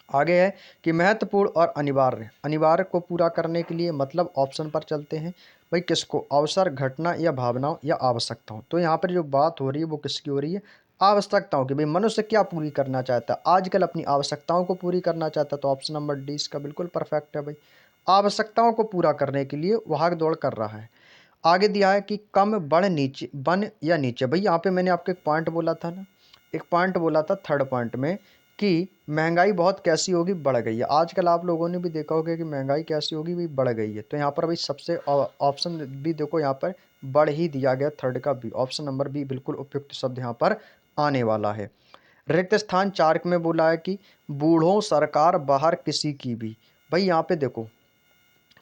आगे है कि महत्वपूर्ण और अनिवार्य, अनिवार्य को पूरा करने के लिए मतलब ऑप्शन पर चलते हैं भाई, किसको, अवसर, घटना या भावनाओं या आवश्यकताओं। तो यहाँ पर जो बात हो रही है वो किसकी हो रही है, आवश्यकताओं की। भाई मनुष्य क्या पूरी करना चाहता है, आजकल अपनी आवश्यकताओं को पूरी करना चाहता है, तो ऑप्शन नंबर डी इसका बिल्कुल परफेक्ट है भाई। आवश्यकताओं को पूरा करने के लिए भाग दौड़ कर रहा है। आगे दिया है कि कम, बढ़, नीचे, बन या नीचे। भाई यहाँ पे मैंने आपको एक पॉइंट बोला था ना, एक पॉइंट बोला था थर्ड पॉइंट में, कि महंगाई बहुत कैसी होगी, बढ़ गई है। आजकल आप लोगों ने भी देखा होगा कि महंगाई कैसी होगी, भी बढ़ गई है। तो यहाँ पर भाई सबसे ऑप्शन भी देखो, यहाँ पर बढ़ ही दिया गया, थर्ड का बी, ऑप्शन नंबर बी बिल्कुल उपयुक्त शब्द यहाँ पर आने वाला है। रिक्त स्थान 4 में बोला है कि बूढ़ों, सरकार, बाहर, किसी की भी। भाई यहाँ पे देखो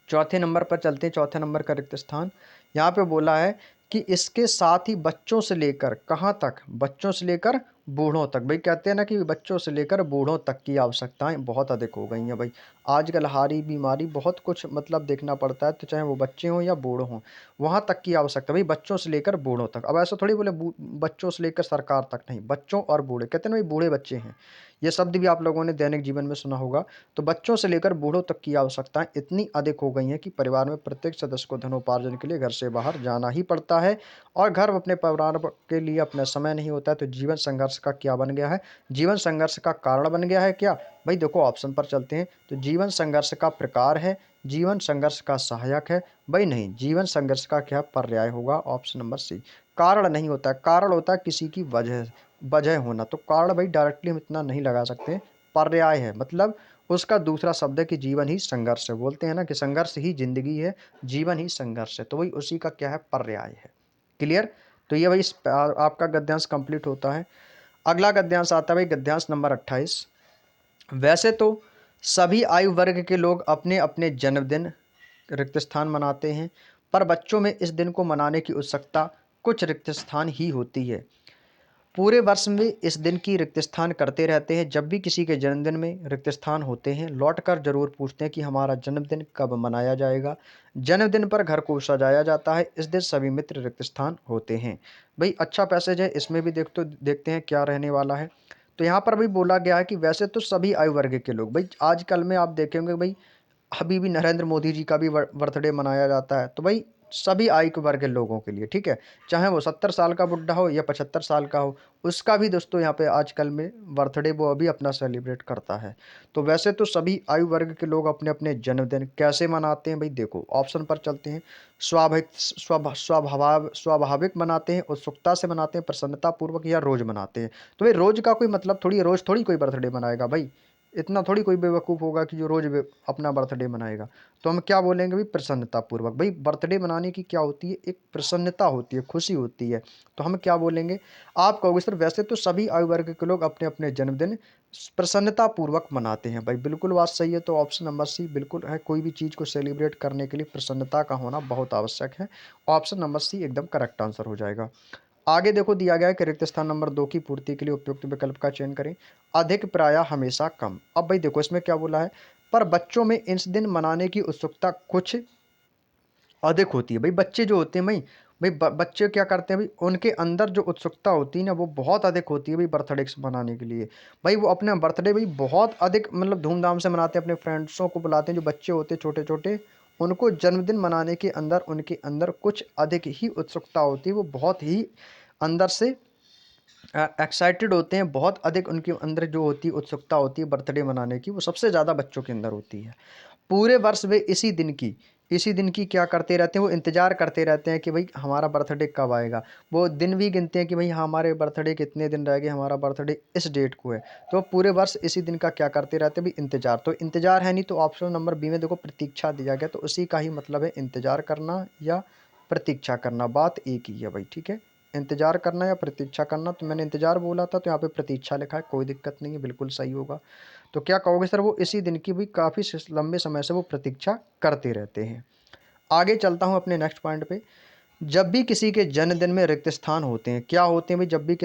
चौथे नंबर पर चलते हैं, चौथे नंबर का रिक्त स्थान यहाँ पे बोला है कि इसके साथ ही बच्चों से लेकर कहाँ तक, बच्चों से लेकर बूढ़ों तक। भाई कहते हैं ना कि बच्चों से लेकर बूढ़ों तक की आवश्यकताएं बहुत अधिक हो गई हैं। भाई आजकल हारी बीमारी बहुत कुछ मतलब देखना पड़ता है, तो चाहे वो बच्चे हों या बूढ़ हों, वहाँ तक की आवश्यकता। भाई बच्चों से लेकर बूढ़ों तक, अब ऐसा थोड़ी बोले बच्चों से लेकर सरकार तक, नहीं, बच्चों और बूढ़े, कहते हैं ना भाई बूढ़े बच्चे हैं, ये शब्द भी आप लोगों ने दैनिक जीवन में सुना होगा। तो बच्चों से लेकर बूढ़ों तक की आवश्यकताएं इतनी अधिक हो गई हैं कि परिवार में प्रत्येक सदस्य को धनोपार्जन के लिए घर से बाहर जाना ही पड़ता है, और घर अपने परिवार के लिए अपना समय नहीं होता है। तो जीवन संघर्ष का क्या बन गया है, जीवन संघर्ष का कारण बन गया है क्या। भाई देखो ऑप्शन पर चलते हैं, तो जीवन संघर्ष का प्रकार है, जीवन संघर्ष का सहायक है। भाई नहीं, जीवन संघर्ष का क्या पर्याय होगा, ऑप्शन नंबर सी। कारण नहीं होता है, कारण होता है किसी की वजह, वजह होना। तो कारण भाई डायरेक्टली हम इतना नहीं लगा सकते, पर्याय है, मतलब उसका दूसरा शब्द है कि जीवन ही संघर्ष है। बोलते हैं ना कि संघर्ष ही ज़िंदगी है, जीवन ही संघर्ष है। तो वही उसी का क्या है, पर्याय है। क्लियर? तो ये भाई आपका गद्यांश कंप्लीट होता है। अगला गद्यांश आता है भाई गद्यांश नंबर 28। वैसे तो सभी आयु वर्ग के लोग अपने अपने जन्मदिन रिक्त स्थान मनाते हैं, पर बच्चों में इस दिन को मनाने की उत्सुकता कुछ रिक्त स्थान ही होती है। पूरे वर्ष में इस दिन की रिक्त स्थान करते रहते हैं। जब भी किसी के जन्मदिन में रिक्त स्थान होते हैं, लौटकर जरूर पूछते हैं कि हमारा जन्मदिन कब मनाया जाएगा। जन्मदिन पर घर को सजाया जाता है। इस दिन सभी मित्र रिक्त स्थान होते हैं। भाई अच्छा पैसेज है, इसमें भी देखते हैं क्या रहने वाला है। तो यहाँ पर भी बोला गया है कि वैसे तो सभी आयु वर्ग के लोग, भाई आजकल में आप देखेंगे भाई अभी भी नरेंद्र मोदी जी का भी बर्थडे मनाया जाता है। तो भाई सभी आयु वर्ग के लोगों के लिए, ठीक है, चाहे वो 70 साल का बुढ़ा हो या 75 साल का हो, उसका भी दोस्तों यहाँ पे आजकल में बर्थडे वो अभी अपना सेलिब्रेट करता है। तो वैसे तो सभी आयु वर्ग के लोग अपने अपने जन्मदिन कैसे मनाते हैं भाई, देखो ऑप्शन पर चलते हैं। स्वाभाविक मनाते हैं, उत्सुकता से मनाते हैं, प्रसन्नता पूर्वक, या रोज मनाते हैं। तो भाई रोज का कोई मतलब थोड़ी है, रोज थोड़ी कोई बर्थडे मनाएगा भाई, इतना थोड़ी कोई बेवकूफ़ होगा कि जो रोज़ अपना बर्थडे मनाएगा। तो हम क्या बोलेंगे भाई, प्रसन्नतापूर्वक। भाई बर्थडे मनाने की क्या होती है, एक प्रसन्नता होती है, खुशी होती है। तो हम क्या बोलेंगे, आप कहोगे सर वैसे तो सभी आयु वर्ग के लोग अपने अपने जन्मदिन प्रसन्नतापूर्वक मनाते हैं। भाई बिल्कुल बात सही है। तो ऑप्शन नंबर सी बिल्कुल है, कोई भी चीज़ को सेलिब्रेट करने के लिए प्रसन्नता का होना बहुत आवश्यक है। ऑप्शन नंबर सी एकदम करेक्ट आंसर हो जाएगा। आगे देखो दिया गया है कि रिक्त स्थान नंबर 2 की पूर्ति के लिए उपयुक्त विकल्प का चयन करें। अधिक, प्रायः, हमेशा, कम। अब भाई देखो इसमें क्या बोला है, पर बच्चों में इस दिन मनाने की उत्सुकता कुछ अधिक होती है। भाई बच्चे जो होते हैं बच्चे क्या करते हैं भाई, उनके अंदर जो उत्सुकता होती है ना वो बहुत अधिक होती है भाई बर्थडे मनाने के लिए। भाई वो अपना बर्थडे भाई बहुत अधिक मतलब धूमधाम से मनाते हैं, अपने फ्रेंड्सों को बुलाते हैं, जो बच्चे होते हैं छोटे छोटे, उनको जन्मदिन मनाने के अंदर उनके अंदर कुछ अधिक ही उत्सुकता होती है। वो बहुत ही अंदर से एक्साइटेड होते हैं, बहुत अधिक उनके अंदर जो होती है उत्सुकता होती है बर्थडे मनाने की, वो सबसे ज़्यादा बच्चों के अंदर होती है। पूरे वर्ष वे इसी दिन की क्या करते रहते हैं, वो इंतज़ार करते रहते हैं कि भाई हमारा बर्थडे कब आएगा। वो दिन भी गिनते हैं कि भाई हमारे बर्थडे कितने दिन रह गए, हमारा बर्थडे इस डेट को है। तो पूरे वर्ष इसी दिन का क्या करते रहते हैं भाई, इंतज़ार। तो इंतज़ार है नहीं, तो ऑप्शन नंबर बी में देखो प्रतीक्षा दिया गया, तो उसी का ही मतलब है इंतज़ार करना या प्रतीक्षा करना, बात एक ही है भाई, ठीक है। इंतज़ार करना या प्रतीक्षा करना, तो मैंने इंतज़ार बोला था तो यहाँ पे प्रतीक्षा लिखा है, कोई दिक्कत नहीं है, बिल्कुल सही होगा। तो क्या कहोगे सर, वो इसी दिन की भी काफ़ी लंबे समय से वो प्रतीक्षा करते रहते हैं। आगे चलता हूँ अपने नेक्स्ट पॉइंट पे। जब भी किसी के जन्मदिन में रिक्त स्थान होते हैं, क्या होते हैं भाई, जब भी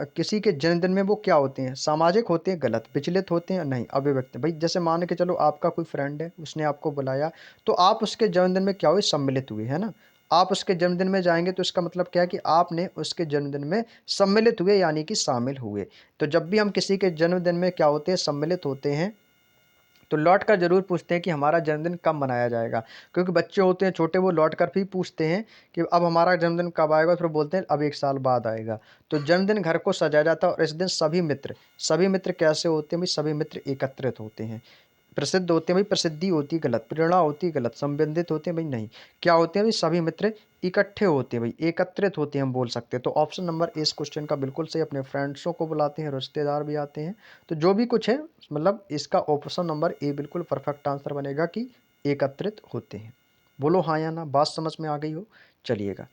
किसी के जन्मदिन में वो क्या होते हैं, सामाजिक होते हैं, गलत, विचलित होते हैं, नहीं, अव्यक्त। भाई जैसे मान के चलो आपका कोई फ्रेंड है, उसने आपको बुलाया, तो आप उसके जन्मदिन में क्या हुए, सम्मिलित हुए, है ना। आप उसके जन्मदिन में जाएंगे तो इसका मतलब क्या है कि आपने उसके जन्मदिन में सम्मिलित हुए, यानी कि शामिल हुए। तो जब भी हम किसी के जन्मदिन में क्या होते हैं, सम्मिलित होते हैं, तो लौट कर ज़रूर पूछते हैं कि हमारा जन्मदिन कब मनाया जाएगा। क्योंकि बच्चे होते हैं छोटे, वो लौट कर भी पूछते हैं कि अब हमारा जन्मदिन कब आएगा, फिर बोलते हैं अब 1 साल बाद आएगा। तो जन्मदिन घर को सजाया जाता है, और इस दिन सभी मित्र कैसे होते हैं भाई, सभी मित्र एकत्रित होते हैं, प्रसिद्ध होते हैं भाई, प्रसिद्धि होती है गलत, प्रेरणा होती है गलत, संबंधित होते हैं भाई नहीं, क्या होते हैं भाई, सभी मित्र इकट्ठे होते हैं भाई, एकत्रित होते हैं हम बोल सकते हैं। तो ऑप्शन नंबर इस क्वेश्चन का बिल्कुल सही, अपने फ्रेंड्सों को बुलाते हैं, रिश्तेदार भी आते हैं, तो जो भी कुछ है मतलब इसका ऑप्शन नंबर ए बिल्कुल परफेक्ट आंसर बनेगा कि एकत्रित होते हैं। बोलो हाँ या ना, बात समझ में आ गई हो। चलिएगा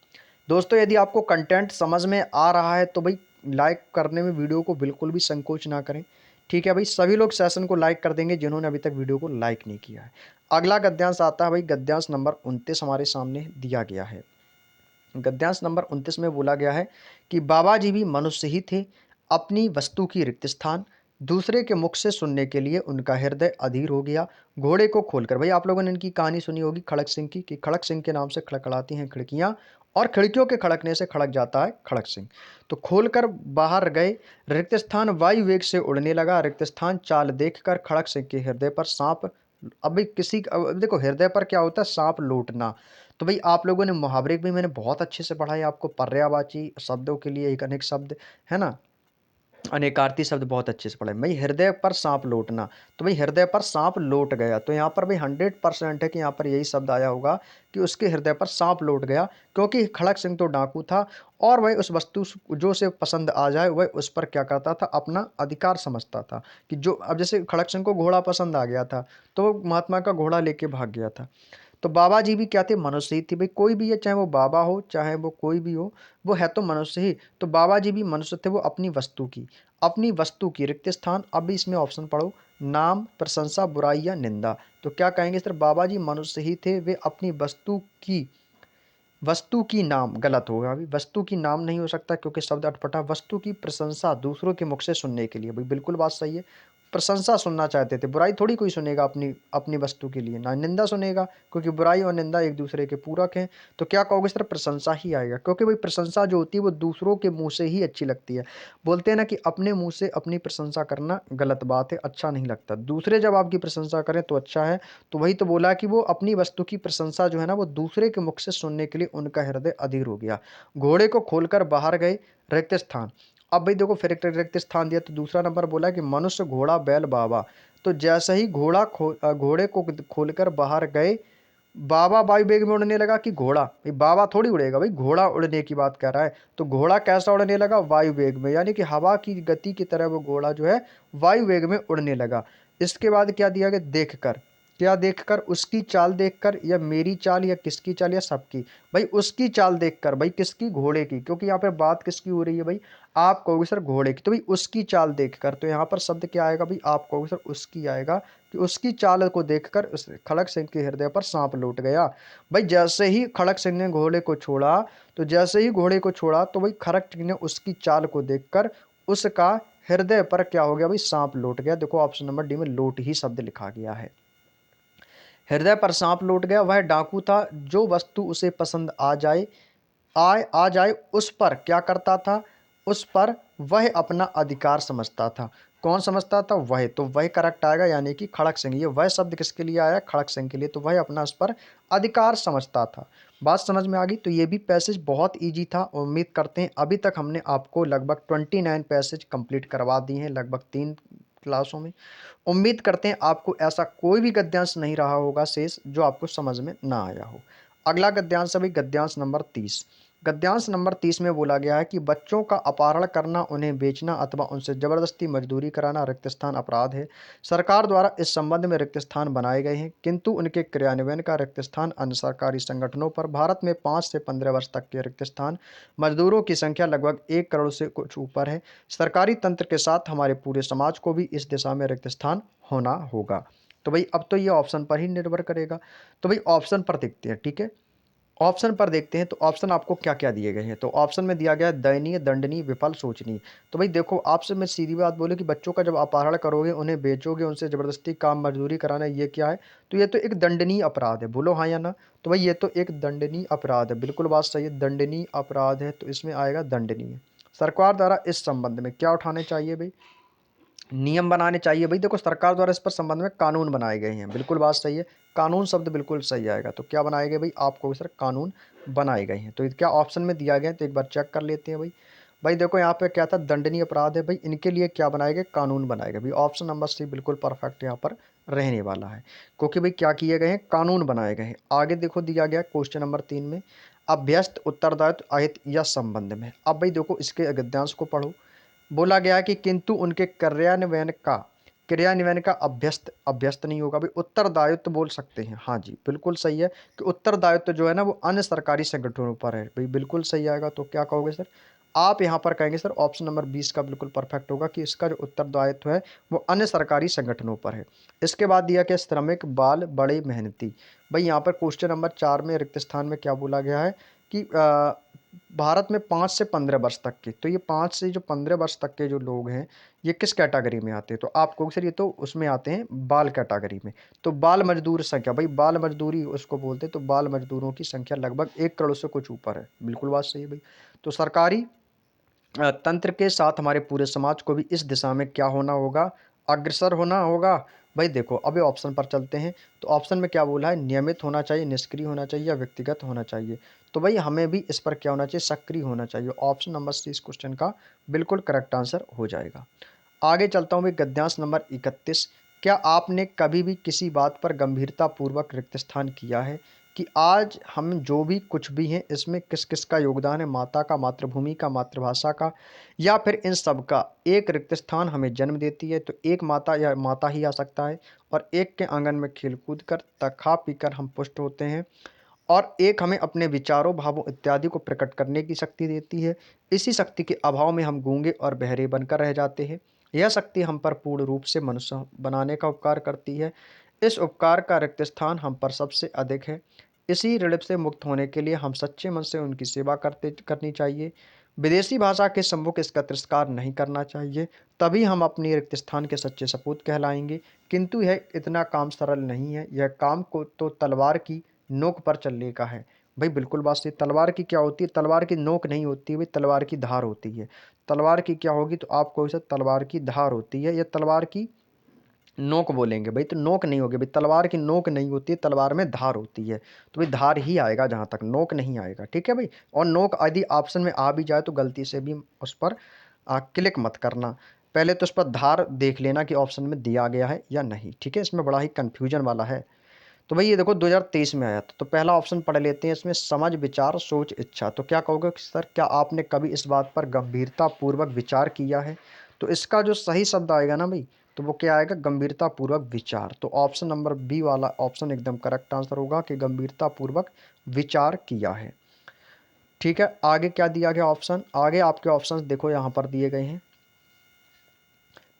दोस्तों, यदि आपको कंटेंट समझ में आ रहा है तो भाई लाइक करने में वीडियो को बिल्कुल भी संकोच ना करें, ठीक है भाई। सभी लोग सेशन को लाइक कर देंगे जिन्होंने अभी तक वीडियो को लाइक नहीं किया है। अगला गद्यांश आता है भाई, गद्यांश नंबर 29 हमारे सामने दिया गया है। गद्यांश नंबर 29 में बोला गया है कि बाबा जी भी मनुष्य ही थे, अपनी वस्तु की रिक्त स्थान दूसरे के मुख से सुनने के लिए उनका हृदय अधीर हो गया। घोड़े को खोलकर, भाई आप लोगों ने इनकी कहानी सुनी होगी खड़क सिंह की, कि खड़क सिंह के नाम से खड़खड़ाती हैं खिड़कियां, और खिड़कियों के खड़कने से खड़क जाता है खड़क सिंह। तो खोलकर बाहर गए, रिक्त स्थान वायु वेग से उड़ने लगा। रिक्त स्थान चाल देखकर खड़क सिंह के हृदय पर सांप, अभी अब देखो हृदय पर क्या होता है, सांप लौटना। तो भाई आप लोगों ने मुहावरे भी मैंने बहुत अच्छे से पढ़ा है आपको, पर्यायवाची शब्दों के लिए एक अनेक शब्द, है ना। अनेकार्थी शब्द बहुत अच्छे से पढ़े भाई। हृदय पर सांप लौटना, तो भाई हृदय पर सांप लौट गया, तो यहाँ पर भाई 100% है कि यहाँ पर यही शब्द आया होगा कि उसके हृदय पर सांप लौट गया, क्योंकि खड़क सिंह तो डाकू था और वह उस वस्तु जो उसे पसंद आ जाए वह उस पर क्या करता था, अपना अधिकार समझता था। कि जो अब जैसे खड़क सिंह को घोड़ा पसंद आ गया था तो वो महात्मा का घोड़ा लेके भाग गया था। तो बाबा जी भी क्या थे, मनुष्य ही थे भाई। कोई भी है, चाहे वो बाबा हो चाहे वो कोई भी हो, वो है तो मनुष्य ही। तो बाबा जी भी मनुष्य थे, वो अपनी वस्तु की रिक्त स्थान। अब भी इसमें ऑप्शन पढ़ो, नाम, प्रशंसा, बुराई या निंदा। तो क्या कहेंगे सर, बाबा जी मनुष्य ही थे, वे अपनी वस्तु की नाम गलत होगा अभी, वस्तु की नाम नहीं हो सकता क्योंकि शब्द अटपटा। वस्तु की प्रशंसा दूसरों के मुख से सुनने के लिए, भाई बिल्कुल बात सही है, प्रशंसा सुनना चाहते थे। बुराई थोड़ी कोई सुनेगा अपनी अपनी वस्तु के लिए, ना निंदा सुनेगा, क्योंकि बुराई और निंदा एक दूसरे के पूरक हैं। तो क्या कहोगे सर, प्रशंसा ही आएगा, क्योंकि भाई प्रशंसा जो होती है वो दूसरों के मुंह से ही अच्छी लगती है। बोलते हैं ना कि अपने मुंह से अपनी प्रशंसा करना गलत बात है, अच्छा नहीं लगता। दूसरे जब आपकी प्रशंसा करें तो अच्छा है। तो वही तो बोला कि वो अपनी वस्तु की प्रशंसा जो है ना, वो दूसरे के मुख से सुनने के लिए उनका हृदय अधीर हो गया। घोड़े को खोलकर बाहर गए, रिक्त स्थान। अब भाई देखो, फिर एक रिक्त स्थान दिया, तो दूसरा नंबर बोला कि मनुष्य, घोड़ा, बैल, बाबा। तो जैसे ही घोड़े को खोलकर बाहर गए, बाबा वायु वेग में उड़ने लगा कि घोड़ा, भाई बाबा थोड़ी उड़ेगा, भाई घोड़ा उड़ने की बात कर रहा है। तो घोड़ा कैसा उड़ने लगा, वायु वेग में, यानी कि हवा की गति की तरह वो घोड़ा जो है वायु वेग में उड़ने लगा। इसके बाद क्या दिया गया, देखकर। क्या देखकर, उसकी चाल देखकर, या मेरी चाल, या किसकी चाल, या सबकी। भाई उसकी चाल देखकर, भाई किसकी, घोड़े की, क्योंकि यहाँ पर बात किसकी हो रही है भाई, आप कहोगे सर घोड़े की, तो भाई उसकी चाल देखकर। तो यहाँ पर शब्द क्या आएगा भाई, आप कहोगे सर उसकी आएगा, कि उसकी चाल को देखकर उस खड़क सिंह के हृदय पर सांप लौट गया। भाई जैसे ही खड़क सिंह ने घोड़े को छोड़ा, तो जैसे ही घोड़े को छोड़ा तो भाई खड़क सिंह ने उसकी चाल को देखकर उसका हृदय पर क्या हो गया भाई, सांप लौट गया। देखो ऑप्शन नंबर डी में लोट ही शब्द लिखा गया है। हृदय पर सांप लौट गया, वह डाकू था, जो वस्तु उसे पसंद आ जाए उस पर क्या करता था, उस पर वह अपना अधिकार समझता था। कौन समझता था, वह, तो वह करेक्ट आएगा, यानी कि खड़क सिंह। ये वह शब्द किसके लिए आया, खड़क सिंह के लिए। तो वह अपना उस पर अधिकार समझता था। बात समझ में आ गई। तो ये भी पैसेज बहुत इजी था। उम्मीद करते हैं अभी तक हमने आपको लगभग 29 पैसेज कंप्लीट करवा दिए हैं, लगभग 3 क्लासों में। उम्मीद करते हैं आपको ऐसा कोई भी गद्यांश नहीं रहा होगा शेष जो आपको समझ में ना आया हो। अगला गद्यांश है भाई, गद्यांश नंबर 30। गद्यांश नंबर 30 में बोला गया है कि बच्चों का अपहरण करना, उन्हें बेचना अथवा उनसे जबरदस्ती मजदूरी कराना रिक्त स्थान अपराध है। सरकार द्वारा इस संबंध में रिक्त स्थान बनाए गए हैं, किंतु उनके क्रियान्वयन का रिक्त स्थान अन्य सरकारी संगठनों पर। भारत में 5 से 15 वर्ष तक के रिक्त स्थान, मजदूरों की संख्या लगभग 1 करोड़ से कुछ ऊपर है। सरकारी तंत्र के साथ हमारे पूरे समाज को भी इस दिशा में रिक्त स्थान होना होगा। तो भाई अब तो ये ऑप्शन पर ही निर्भर करेगा। तो भाई ऑप्शन पर देखते हैं, ठीक है। ऑप्शन पर देखते हैं, तो ऑप्शन आपको क्या क्या दिए गए हैं। तो ऑप्शन में दिया गया है दयनीय, दंडनीय, विफल, शोचनीय। तो भाई देखो, आपसे मैं सीधी बात बोले कि बच्चों का जब अपहरण करोगे, उन्हें बेचोगे, उनसे जबरदस्ती काम मजदूरी कराना, ये क्या है, तो ये तो एक दंडनीय अपराध है। बोलो हाँ या ना। तो भाई ये तो एक दंडनीय अपराध है, बिल्कुल बात सही है, दंडनीय अपराध है। तो इसमें आएगा दंडनीय। सरकार द्वारा इस संबंध में क्या उठाने चाहिए भाई, नियम बनाने चाहिए। भाई देखो, सरकार द्वारा इस पर संबंध में कानून बनाए गए हैं, बिल्कुल बात सही है, कानून शब्द बिल्कुल सही आएगा। तो क्या बनाए गए भाई, आपको सर कानून बनाए गए हैं। तो क्या ऑप्शन में दिया गया है, तो एक बार चेक कर लेते हैं भाई। भाई देखो यहाँ पे क्या था, दंडनीय अपराध है, भाई इनके लिए क्या बनाए गए, कानून बनाए गए। भाई ऑप्शन नंबर सी बिल्कुल परफेक्ट यहाँ पर रहने वाला है, क्योंकि भाई क्या किए गए हैं, कानून बनाए गए हैं। आगे देखो दिया गया क्वेश्चन नंबर 3 में, अभ्यस्त, उत्तरदायित्व, अहित या संबंध में। अब भाई देखो इसके गद्यांश को पढ़ो। बोला गया है कि किंतु उनके क्रियान्वयन का अभ्यस्त अभ्यस्त नहीं होगा भाई, उत्तरदायित्व बोल सकते हैं। हाँ जी बिल्कुल सही है, कि उत्तरदायित्व जो है ना वो अन्य सरकारी संगठनों पर है। भाई बिल्कुल सही आएगा। तो क्या कहोगे सर, आप यहाँ पर कहेंगे सर ऑप्शन नंबर 20 का बिल्कुल परफेक्ट होगा, कि इसका जो उत्तरदायित्व है वो अन्य सरकारी संगठनों पर है। इसके बाद दिया गया श्रमिक, बाल, बड़े, मेहनती। भाई यहाँ पर क्वेश्चन नंबर 4 में रिक्त स्थान में क्या बोला गया है कि भारत में 5 से 15 वर्ष तक के, तो ये 5 से जो 15 वर्ष तक के जो लोग हैं, ये किस कैटेगरी में आते हैं, तो आप कहोगे सर ये तो उसमें आते हैं बाल कैटेगरी में। तो बाल मजदूर संख्या, भाई बाल मजदूरी उसको बोलते हैं, तो बाल मजदूरों की संख्या लगभग 1 करोड़ से कुछ ऊपर है, बिल्कुल बात सही है भाई। तो सरकारी तंत्र के साथ हमारे पूरे समाज को भी इस दिशा में क्या होना होगा, अग्रसर होना होगा। भाई देखो अभी ऑप्शन पर चलते हैं। तो ऑप्शन में क्या बोला है, नियमित होना चाहिए, निष्क्रिय होना चाहिए या व्यक्तिगत होना चाहिए। तो भाई हमें भी इस पर क्या होना चाहिए, सक्रिय होना चाहिए। ऑप्शन नंबर सी इस क्वेश्चन का बिल्कुल करेक्ट आंसर हो जाएगा। आगे चलता हूँ भाई, गद्यांश नंबर 31। क्या आपने कभी भी किसी बात पर गंभीरतापूर्वक रिक्त स्थान किया है कि आज हम जो भी कुछ भी हैं इसमें किस किस का योगदान है, माता का, मातृभूमि का, मातृभाषा का, या फिर इन सब का। एक रिक्त स्थान हमें जन्म देती है तो एक माता या माता ही आ सकता है, और एक के आंगन में खेल कूद कर खा पी कर हम पुष्ट होते हैं, और एक हमें अपने विचारों, भावों इत्यादि को प्रकट करने की शक्ति देती है। इसी शक्ति के अभाव में हम गूंगे और बहरे बनकर रह जाते हैं। यह शक्ति हम पर पूर्ण रूप से मनुष्य बनाने का उपकार करती है। इस उपकार का रिक्त स्थान हम पर सबसे अधिक है। इसी ऋण से मुक्त होने के लिए हम सच्चे मन से उनकी सेवा करनी चाहिए। विदेशी भाषा के सम्मुख इसका तिरस्कार नहीं करना चाहिए। तभी हम अपनी रिक्त स्थान के सच्चे सपूत कहलाएंगे। किंतु यह इतना काम सरल नहीं है। यह काम को तो तलवार की नोक पर चलने का है। भाई बिल्कुल बात सही। तलवार की क्या होती है, तलवार की नोक नहीं होती है भाई, तलवार की धार होती है। तलवार की क्या होगी, तो आपको इसे तलवार की धार होती है, या तलवार की नोक बोलेंगे भाई, तो नोक नहीं होगी भाई, तलवार की नोक नहीं होती है, तलवार में धार होती है। तो भाई धार ही आएगा जहाँ तक, नोक नहीं आएगा, ठीक है भाई। और नोक यदि ऑप्शन में आ भी जाए तो गलती से भी उस पर क्लिक मत करना। पहले तो उस पर धार देख लेना कि ऑप्शन में दिया गया है या नहीं, ठीक है। इसमें बड़ा ही कन्फ्यूजन वाला है। तो भाई ये देखो 2023 में आया था। तो पहला ऑप्शन पढ़ लेते हैं इसमें, समझ, विचार, सोच, इच्छा। तो क्या कहोगे कि सर क्या आपने कभी इस बात पर गंभीरता पूर्वक विचार किया है। तो इसका जो सही शब्द आएगा ना भाई, तो वो क्या आएगा, गंभीरता पूर्वक विचार। तो ऑप्शन नंबर बी वाला ऑप्शन एकदम करेक्ट आंसर होगा कि गंभीरता पूर्वक विचार किया है। ठीक है, आगे क्या दिया गया ऑप्शन, आगे आपके ऑप्शन देखो यहाँ पर दिए गए हैं,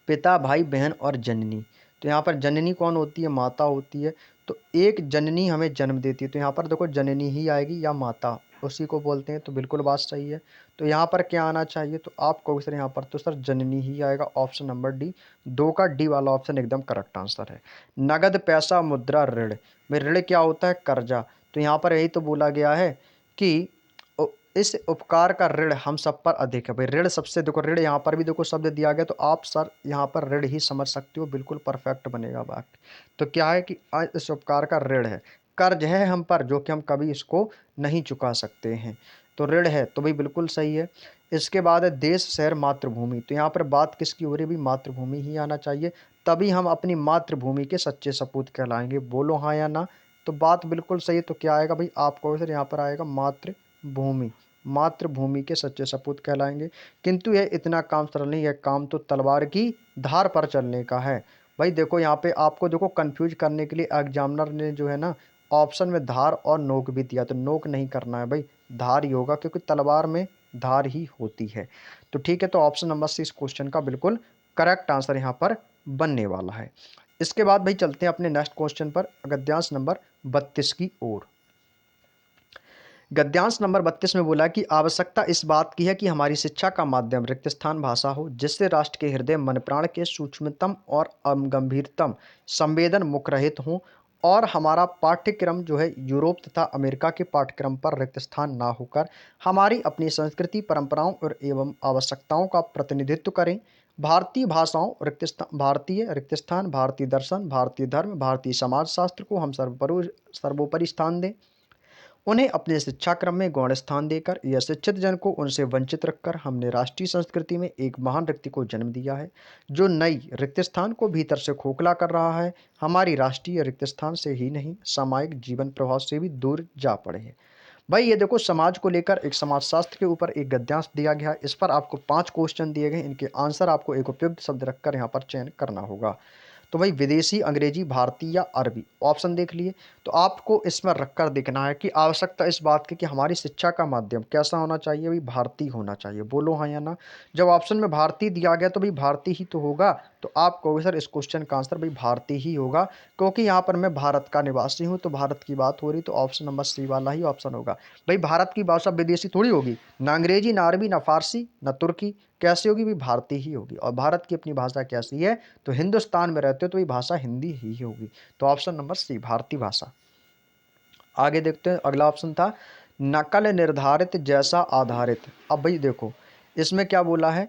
पिता, भाई, बहन और जननी। तो यहाँ पर जननी कौन होती है, माता होती है। तो एक जननी हमें जन्म देती है, तो यहाँ पर देखो जननी ही आएगी या माता, उसी को बोलते हैं। तो बिल्कुल बात सही है। तो यहाँ पर क्या आना चाहिए, तो आप कहोगे सर यहाँ पर तो सर जननी ही आएगा। ऑप्शन नंबर डी, दो का डी वाला ऑप्शन एकदम करेक्ट आंसर है। नगद, पैसा, मुद्रा, ऋण। में ऋण क्या होता है, कर्जा। तो यहाँ पर यही तो बोला गया है कि इस उपकार का ऋण हम सब पर अधिक है। भाई ऋण सबसे, देखो ऋण यहाँ पर भी देखो शब्द दिया गया, तो आप सर यहाँ पर ऋण ही समझ सकते हो, बिल्कुल परफेक्ट बनेगा वाक्य। तो क्या है कि इस उपकार का ऋण है, कर्ज है हम पर जो कि हम कभी इसको नहीं चुका सकते हैं। तो ऋण है, तो भाई बिल्कुल सही है। इसके बाद है देश, शहर, मातृभूमि। तो यहाँ पर बात किसकी हो रही है भाई, मातृभूमि ही आना चाहिए। तभी हम अपनी मातृभूमि के सच्चे सपूत कहलाएंगे। बोलो हाँ या ना। तो बात बिल्कुल सही है। तो क्या आएगा भाई, आपको सर यहाँ पर आएगा मातृभूमि। मातृभूमि के सच्चे सपूत कहलाएंगे। किंतु यह इतना काम सरल नहीं, यह काम तो तलवार की धार पर चलने का है। भाई देखो यहाँ पे आपको देखो कंफ्यूज करने के लिए एग्जामिनर ने जो है ना ऑप्शन में धार और नोक भी दिया। तो नोक नहीं करना है भाई, धार ही होगा, क्योंकि तलवार में धार ही होती है। तो ठीक है, तो ऑप्शन नंबर सी इस क्वेश्चन का बिल्कुल करेक्ट आंसर यहाँ पर बनने वाला है। इसके बाद भाई चलते हैं अपने नेक्स्ट क्वेश्चन पर, गद्यांश नंबर 32 की ओर। गद्यांश नंबर 32 में बोला कि आवश्यकता इस बात की है कि हमारी शिक्षा का माध्यम रिक्त स्थान भाषा हो, जिससे राष्ट्र के हृदय, मन, प्राण के सूक्ष्मतम और गंभीरतम संवेदन मुखरित हों, और हमारा पाठ्यक्रम जो है यूरोप तथा अमेरिका के पाठ्यक्रम पर रिक्त स्थान ना होकर हमारी अपनी संस्कृति, परंपराओं और एवं आवश्यकताओं का प्रतिनिधित्व करें। भारतीय भाषाओं रिक्त स्थान, भारतीय रिक्त स्थान, भारतीय दर्शन, भारतीय धर्म, भारतीय समाज शास्त्र को हम सर्वोपरि स्थान दें। उन्हें अपने शिक्षा क्रम में गौण स्थान देकर या शिक्षित जन को उनसे वंचित रखकर हमने राष्ट्रीय संस्कृति में एक महान व्यक्ति को जन्म दिया है, जो नई रिक्त स्थान को भीतर से खोखला कर रहा है। हमारी राष्ट्रीय रिक्त स्थान से ही नहीं, सामायिक जीवन प्रभाव से भी दूर जा पड़े हैं। भाई ये देखो समाज को लेकर एक समाजशास्त्र के ऊपर एक गद्यांश दिया गया है। इस पर आपको 5 क्वेश्चन दिए गए, इनके आंसर आपको एक उपयुक्त शब्द रखकर यहाँ पर चयन करना होगा। तो भाई विदेशी, अंग्रेजी, भारतीय या अरबी, ऑप्शन देख लिए। तो आपको इसमें रखकर देखना है कि आवश्यकता इस बात की कि हमारी शिक्षा का माध्यम कैसा होना चाहिए भाई, भारतीय होना चाहिए। बोलो हाँ या ना। जब ऑप्शन में भारतीय दिया गया तो भाई भारतीय ही तो होगा। तो आप कहोगे सर इस क्वेश्चन का आंसर भाई भारतीय ही होगा, क्योंकि यहाँ पर मैं भारत का निवासी हूँ, तो भारत की बात हो रही, तो ऑप्शन नंबर सी वाला ही ऑप्शन होगा। भाई भारत की भाषा विदेशी थोड़ी होगी, ना अंग्रेजी, ना अरबी, ना फारसी, ना तुर्की, कैसी होगी भाई, भारतीय ही होगी। और भारत की अपनी भाषा कैसी है, तो हिंदुस्तान में रहते हो तो ये भाषा हिंदी ही होगी। तो ऑप्शन नंबर सी भारतीय भाषा। आगे देखते हैं, अगला ऑप्शन था नकल निर्धारित जैसा आधारित। अब भाई देखो इसमें क्या बोला है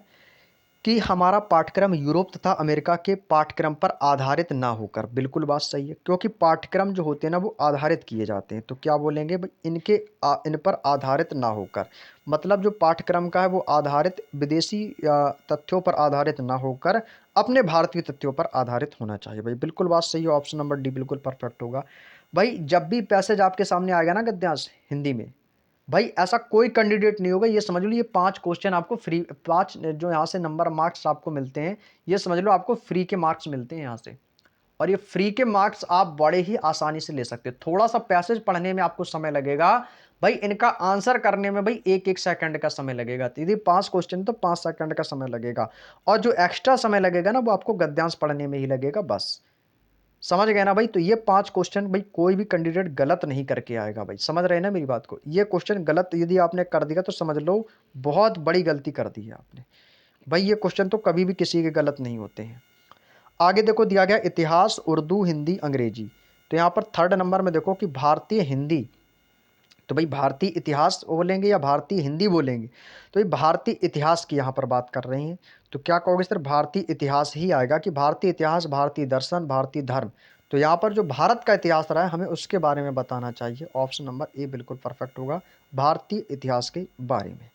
कि हमारा पाठ्यक्रम यूरोप तथा अमेरिका के पाठ्यक्रम पर आधारित ना होकर। बिल्कुल बात सही है, क्योंकि पाठ्यक्रम जो होते हैं ना वो आधारित किए जाते हैं। तो क्या बोलेंगे भाई, इन पर आधारित ना होकर, मतलब जो पाठ्यक्रम का है वो आधारित विदेशी तथ्यों पर आधारित ना होकर अपने भारतीय तथ्यों पर आधारित होना चाहिए। भाई बिल्कुल बात सही है, ऑप्शन नंबर डी बिल्कुल परफेक्ट होगा। भाई जब भी पैसेज आपके सामने आएगा ना गद्यांश हिंदी में, भाई ऐसा कोई कैंडिडेट नहीं होगा, ये समझ लो ये 5 क्वेश्चन आपको फ्री, 5 जो यहाँ से नंबर मार्क्स आपको मिलते हैं, ये समझ लो आपको फ्री के मार्क्स मिलते हैं यहाँ से। और ये फ्री के मार्क्स आप बड़े ही आसानी से ले सकते हैं। थोड़ा सा पैसेज पढ़ने में आपको समय लगेगा भाई, इनका आंसर करने में भाई 1-1 सेकंड का समय लगेगा। तो यदि 5 क्वेश्चन तो 5 सेकंड का समय लगेगा, और जो एक्स्ट्रा समय लगेगा ना वो आपको गद्यांश पढ़ने में ही लगेगा बस। समझ गए ना भाई। तो ये 5 क्वेश्चन भाई कोई भी कैंडिडेट गलत नहीं करके आएगा भाई, समझ रहे हैं ना मेरी बात को। ये क्वेश्चन गलत यदि आपने कर दिया तो समझ लो बहुत बड़ी गलती कर दी है आपने भाई। ये क्वेश्चन तो कभी भी किसी के गलत नहीं होते हैं। आगे देखो दिया गया इतिहास, उर्दू, हिंदी, अंग्रेजी। तो यहाँ पर थर्ड नंबर में देखो कि भारतीय हिंदी, तो भाई भारतीय इतिहास बोलेंगे या भारतीय हिंदी बोलेंगे, तो भाई भारतीय इतिहास की यहाँ पर बात कर रहे हैं। तो क्या कहोगे सर, भारतीय इतिहास ही आएगा कि भारतीय इतिहास, भारतीय दर्शन, भारतीय धर्म। तो यहाँ पर जो भारत का इतिहास रहा है हमें उसके बारे में बताना चाहिए। ऑप्शन नंबर ए बिल्कुल परफेक्ट होगा, भारतीय इतिहास के बारे में।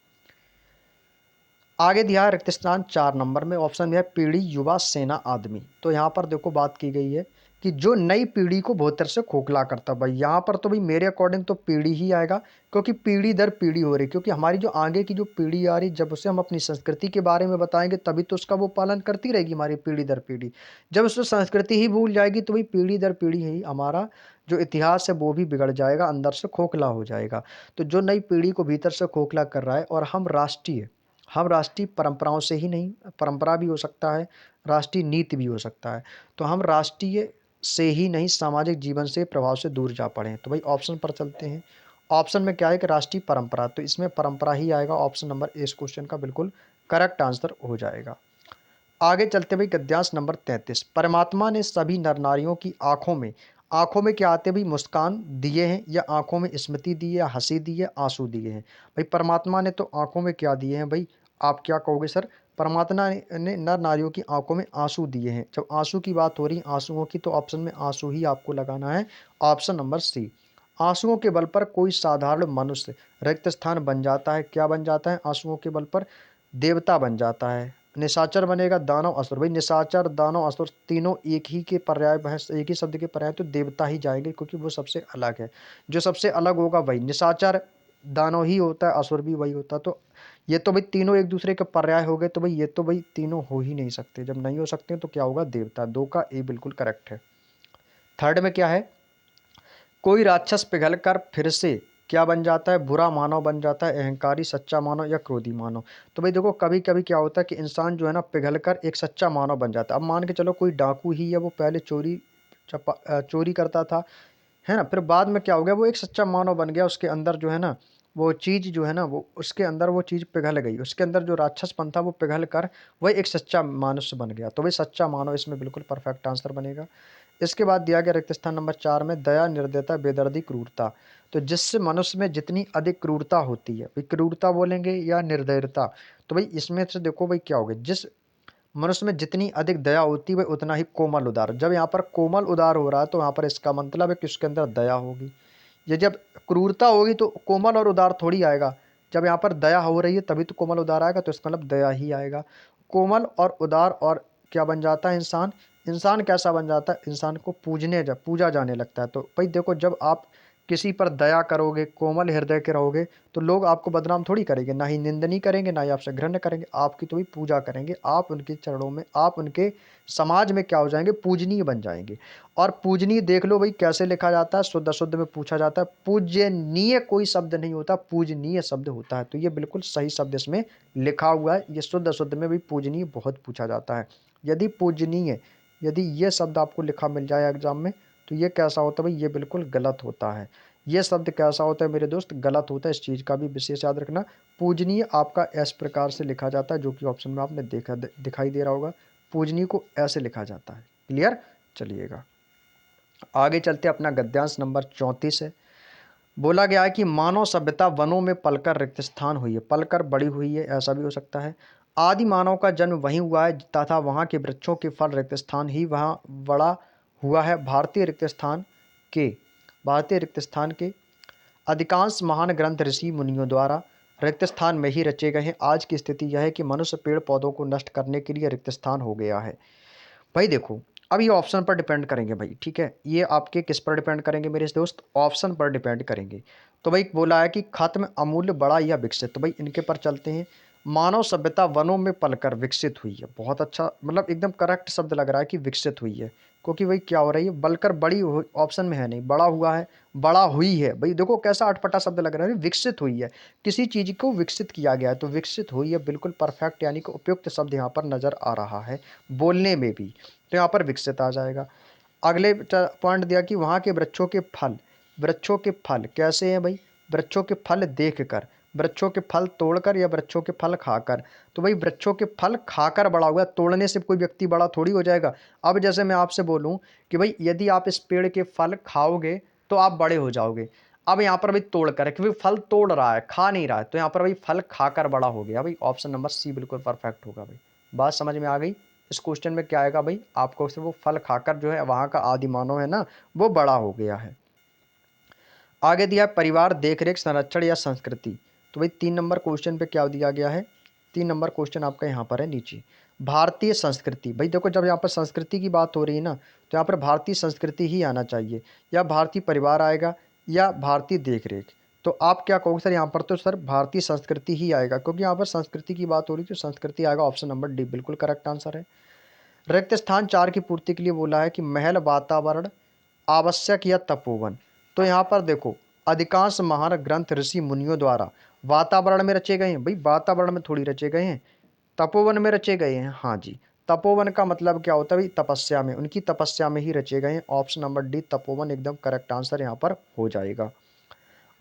आगे दिया है रिक्त स्थान 4 नंबर में, ऑप्शन में है पीढ़ी, युवा, सेना, आदमी। तो यहाँ पर देखो बात की गई है कि जो नई पीढ़ी को बहुत तरह से खोखला करता है। भाई यहाँ पर तो भाई मेरे अकॉर्डिंग तो पीढ़ी ही आएगा, क्योंकि पीढ़ी दर पीढ़ी हो रही, क्योंकि हमारी जो आगे की जो पीढ़ी आ रही, जब उसे हम अपनी संस्कृति के बारे में बताएंगे तभी तो उसका वो पालन करती रहेगी हमारी पीढ़ी दर पीढ़ी। जब उसको संस्कृति ही भूल जाएगी तो भाई पीढ़ी दर पीढ़ी ही हमारा जो इतिहास है वो भी बिगड़ जाएगा, अंदर से खोखला हो जाएगा। तो जो नई पीढ़ी को भीतर से खोखला कर रहा है, और हम राष्ट्रीय परंपराओं से ही नहीं, परंपरा भी हो सकता है, राष्ट्रीय नीति भी हो सकता है, तो हम राष्ट्रीय से ही नहीं सामाजिक जीवन से प्रभाव से दूर जा पड़े हैं। तो भाई ऑप्शन पर चलते हैं। ऑप्शन में क्या है कि राष्ट्रीय परंपरा, तो इसमें परंपरा ही आएगा। ऑप्शन नंबर ए इस क्वेश्चन का बिल्कुल करेक्ट आंसर हो जाएगा। आगे चलते भाई गद्यांश नंबर 33, परमात्मा ने सभी नर नारियों की आंखों में क्या आते भाई, मुस्कान दिए हैं, या आंखों में स्मृति दी है, हंसी दी है, आंसू दिए हैं। भाई परमात्मा ने तो आंखों में क्या दिए हैं भाई, आप क्या कहोगे सर, परमात्मा ने नर नारियों की आंखों में आंसू दिए हैं। जब आंसू की बात हो रही है आंसुओं की, तो ऑप्शन में आंसू ही आपको लगाना है, ऑप्शन नंबर सी। आंसुओं के बल पर कोई साधारण मनुष्य रिक्त स्थान बन जाता है। क्या बन जाता है, आंसुओं के बल पर देवता बन जाता है। निशाचर बनेगा, दानव, असुर। भाई निशाचर, दानव, असुर तीनों एक ही के पर्याय, एक ही शब्द के पर्याय, तो देवता ही जाएंगे, क्योंकि वो सबसे अलग है। जो सबसे अलग होगा वही निशाचर, दानव ही होता है, असुर भी वही होता है। तो ये तो भाई तीनों एक दूसरे के पर्याय हो गए, तो भाई ये तो भाई तीनों हो ही नहीं सकते। जब नहीं हो सकते तो क्या होगा, देवता। 2 का ए बिल्कुल करेक्ट है। थर्ड में क्या है, कोई राक्षस पिघल कर फिर से क्या बन जाता है, बुरा मानव बन जाता है, अहंकारी, सच्चा मानव, या क्रोधी मानव। तो भाई देखो कभी कभी क्या होता है कि इंसान जो है ना पिघल कर एक सच्चा मानव बन जाता है। अब मान के चलो कोई डाकू ही है, वो पहले चोरी करता था, है ना, फिर बाद में क्या हो गया, वो एक सच्चा मानव बन गया। उसके अंदर जो है ना वो चीज़ जो है ना, वो उसके अंदर वो चीज़ पिघल गई, उसके अंदर जो राक्षसपन था वो पिघल कर वही एक सच्चा मनुष्य बन गया। तो वही सच्चा मानव इसमें बिल्कुल परफेक्ट आंसर बनेगा। इसके बाद दिया गया रिक्त स्थान नंबर 4 में, दया, निर्दयता, बेदर्दी, क्रूरता। तो जिससे मनुष्य में जितनी अधिक क्रूरता होती है, भाई क्रूरता बोलेंगे या निर्दयता, तो भाई इसमें से देखो भाई क्या होगा, जिस मनुष्य में जितनी अधिक दया होती है वह उतना ही कोमल उदार। जब यहाँ पर कोमल उदार हो रहा है तो यहाँ पर इसका मतलब है कि उसके अंदर दया होगी। ये जब क्रूरता होगी तो कोमल और उदार थोड़ी आएगा। जब यहाँ पर दया हो रही है तभी तो कोमल उदार आएगा, तो इसका मतलब दया ही आएगा। कोमल और उदार, और क्या बन जाता है इंसान, इंसान कैसा बन जाता है, इंसान को जब पूजा जाने लगता है। तो भाई देखो जब आप किसी पर दया करोगे, कोमल हृदय के रहोगे, तो लोग आपको बदनाम थोड़ी करेंगे, ना ही निंदनी करेंगे, ना ही आपसे घृणा करेंगे, आपकी तो भी पूजा करेंगे। आप उनके चरणों में, आप उनके समाज में क्या हो जाएंगे, पूजनीय बन जाएंगे। और पूजनीय देख लो भाई कैसे लिखा जाता है, शुद्ध शुद्ध में पूछा जाता है। पूजनीय कोई शब्द नहीं होता, पूजनीय शब्द होता है। तो ये बिल्कुल सही शब्द इसमें लिखा हुआ है। ये शुद्ध शुद्ध में भी पूजनीय बहुत पूछा जाता है। यदि पूजनीय, यदि ये शब्द आपको लिखा मिल जाए एग्जाम में, तो ये कैसा होता है भाई, ये बिल्कुल गलत होता है। ये शब्द कैसा होता है मेरे दोस्त, गलत होता है। इस चीज़ का भी विशेष याद रखना। पूजनीय आपका इस प्रकार से लिखा जाता है, जो कि ऑप्शन में आपने दिखाई दे रहा होगा। पूजनीय को ऐसे लिखा जाता है। क्लियर, चलिएगा आगे चलते। अपना गद्यांश नंबर 34 है। बोला गया है कि मानव सभ्यता वनों में पलकर रिक्त स्थान हुई है। पलकर बड़ी हुई है, ऐसा भी हो सकता है। आदि मानव का जन्म वहीं हुआ है तथा वहाँ के वृक्षों के फल रिक्त स्थान ही वहाँ बड़ा हुआ है। भारतीय रिक्त स्थान के अधिकांश महान ग्रंथ ऋषि मुनियों द्वारा रिक्त स्थान में ही रचे गए हैं। आज की स्थिति यह है कि मनुष्य पेड़ पौधों को नष्ट करने के लिए रिक्त स्थान हो गया है। भाई देखो, अब ये ऑप्शन पर डिपेंड करेंगे भाई, ठीक है। ये आपके किस पर डिपेंड करेंगे मेरे दोस्त? ऑप्शन पर डिपेंड करेंगे। तो भाई बोला है कि खत्म, अमूल्य, बड़ा या विकसित। तो भाई इनके पर चलते हैं। मानव सभ्यता वनों में पलकर विकसित हुई है। बहुत अच्छा, मतलब एकदम करेक्ट शब्द लग रहा है कि विकसित हुई है, क्योंकि भाई क्या हो रही है, बलकर बड़ी ऑप्शन में है नहीं, बड़ा हुआ है, बड़ा हुई है। भाई देखो कैसा अटपटा शब्द लग रहा है, विकसित हुई है, किसी चीज़ को विकसित किया गया है, तो विकसित हुई है बिल्कुल परफेक्ट, यानी कि उपयुक्त शब्द यहाँ पर नज़र आ रहा है बोलने में भी, तो यहाँ पर विकसित आ जाएगा। अगले पॉइंट दिया कि वहाँ के वृक्षों के फल कैसे हैं भाई? वृक्षों के फल देख कर, वृक्षों के फल तोड़कर या वृक्षों के फल खाकर? तो भाई वृक्षों के फल खाकर बड़ा हुआ, तोड़ने से कोई व्यक्ति बड़ा थोड़ी हो जाएगा। अब जैसे मैं आपसे बोलूं कि भाई यदि आप इस पेड़ के फल खाओगे तो आप बड़े हो जाओगे। अब यहाँ पर भाई तोड़ कर, क्योंकि फल तोड़ रहा है, खा नहीं रहा है, तो यहाँ पर भाई फल खाकर बड़ा हो गया। भाई ऑप्शन नंबर सी बिल्कुल परफेक्ट होगा। भाई बात समझ में आ गई? इस क्वेश्चन में क्या आएगा भाई? आपको सिर्फ वो फल खाकर जो है वहाँ का आदि मानव है ना, वो बड़ा हो गया है। आगे दिया परिवार, देखरेख, संरक्षण या संस्कृति। तो भाई 3 नंबर क्वेश्चन पे क्या दिया गया है? 3 नंबर क्वेश्चन आपका यहाँ पर है नीचे। भारतीय संस्कृति। भाई देखो, जब यहाँ पर संस्कृति की बात हो रही है ना, तो यहाँ पर भारतीय संस्कृति ही आना चाहिए, या भारतीय परिवार आएगा या भारतीय देखरेख। तो आप क्या कहोगे सर? यहाँ पर तो सर भारतीय संस्कृति ही आएगा, क्योंकि यहाँ पर संस्कृति की बात हो रही है, तो संस्कृति आएगा। ऑप्शन नंबर डी बिल्कुल करेक्ट आंसर है। रिक्त स्थान 4 की पूर्ति के लिए बोला है कि महल, वातावरण, आवश्यक या तपोवन। तो यहाँ पर देखो, अधिकांश महान ग्रंथ ऋषि मुनियों द्वारा वातावरण में रचे गए हैं। भाई वातावरण में थोड़ी रचे गए हैं, तपोवन में रचे गए हैं। हाँ जी, तपोवन का मतलब क्या होता है भाई? तपस्या में, उनकी तपस्या में ही रचे गए हैं। ऑप्शन नंबर डी तपोवन एकदम करेक्ट आंसर यहाँ पर हो जाएगा।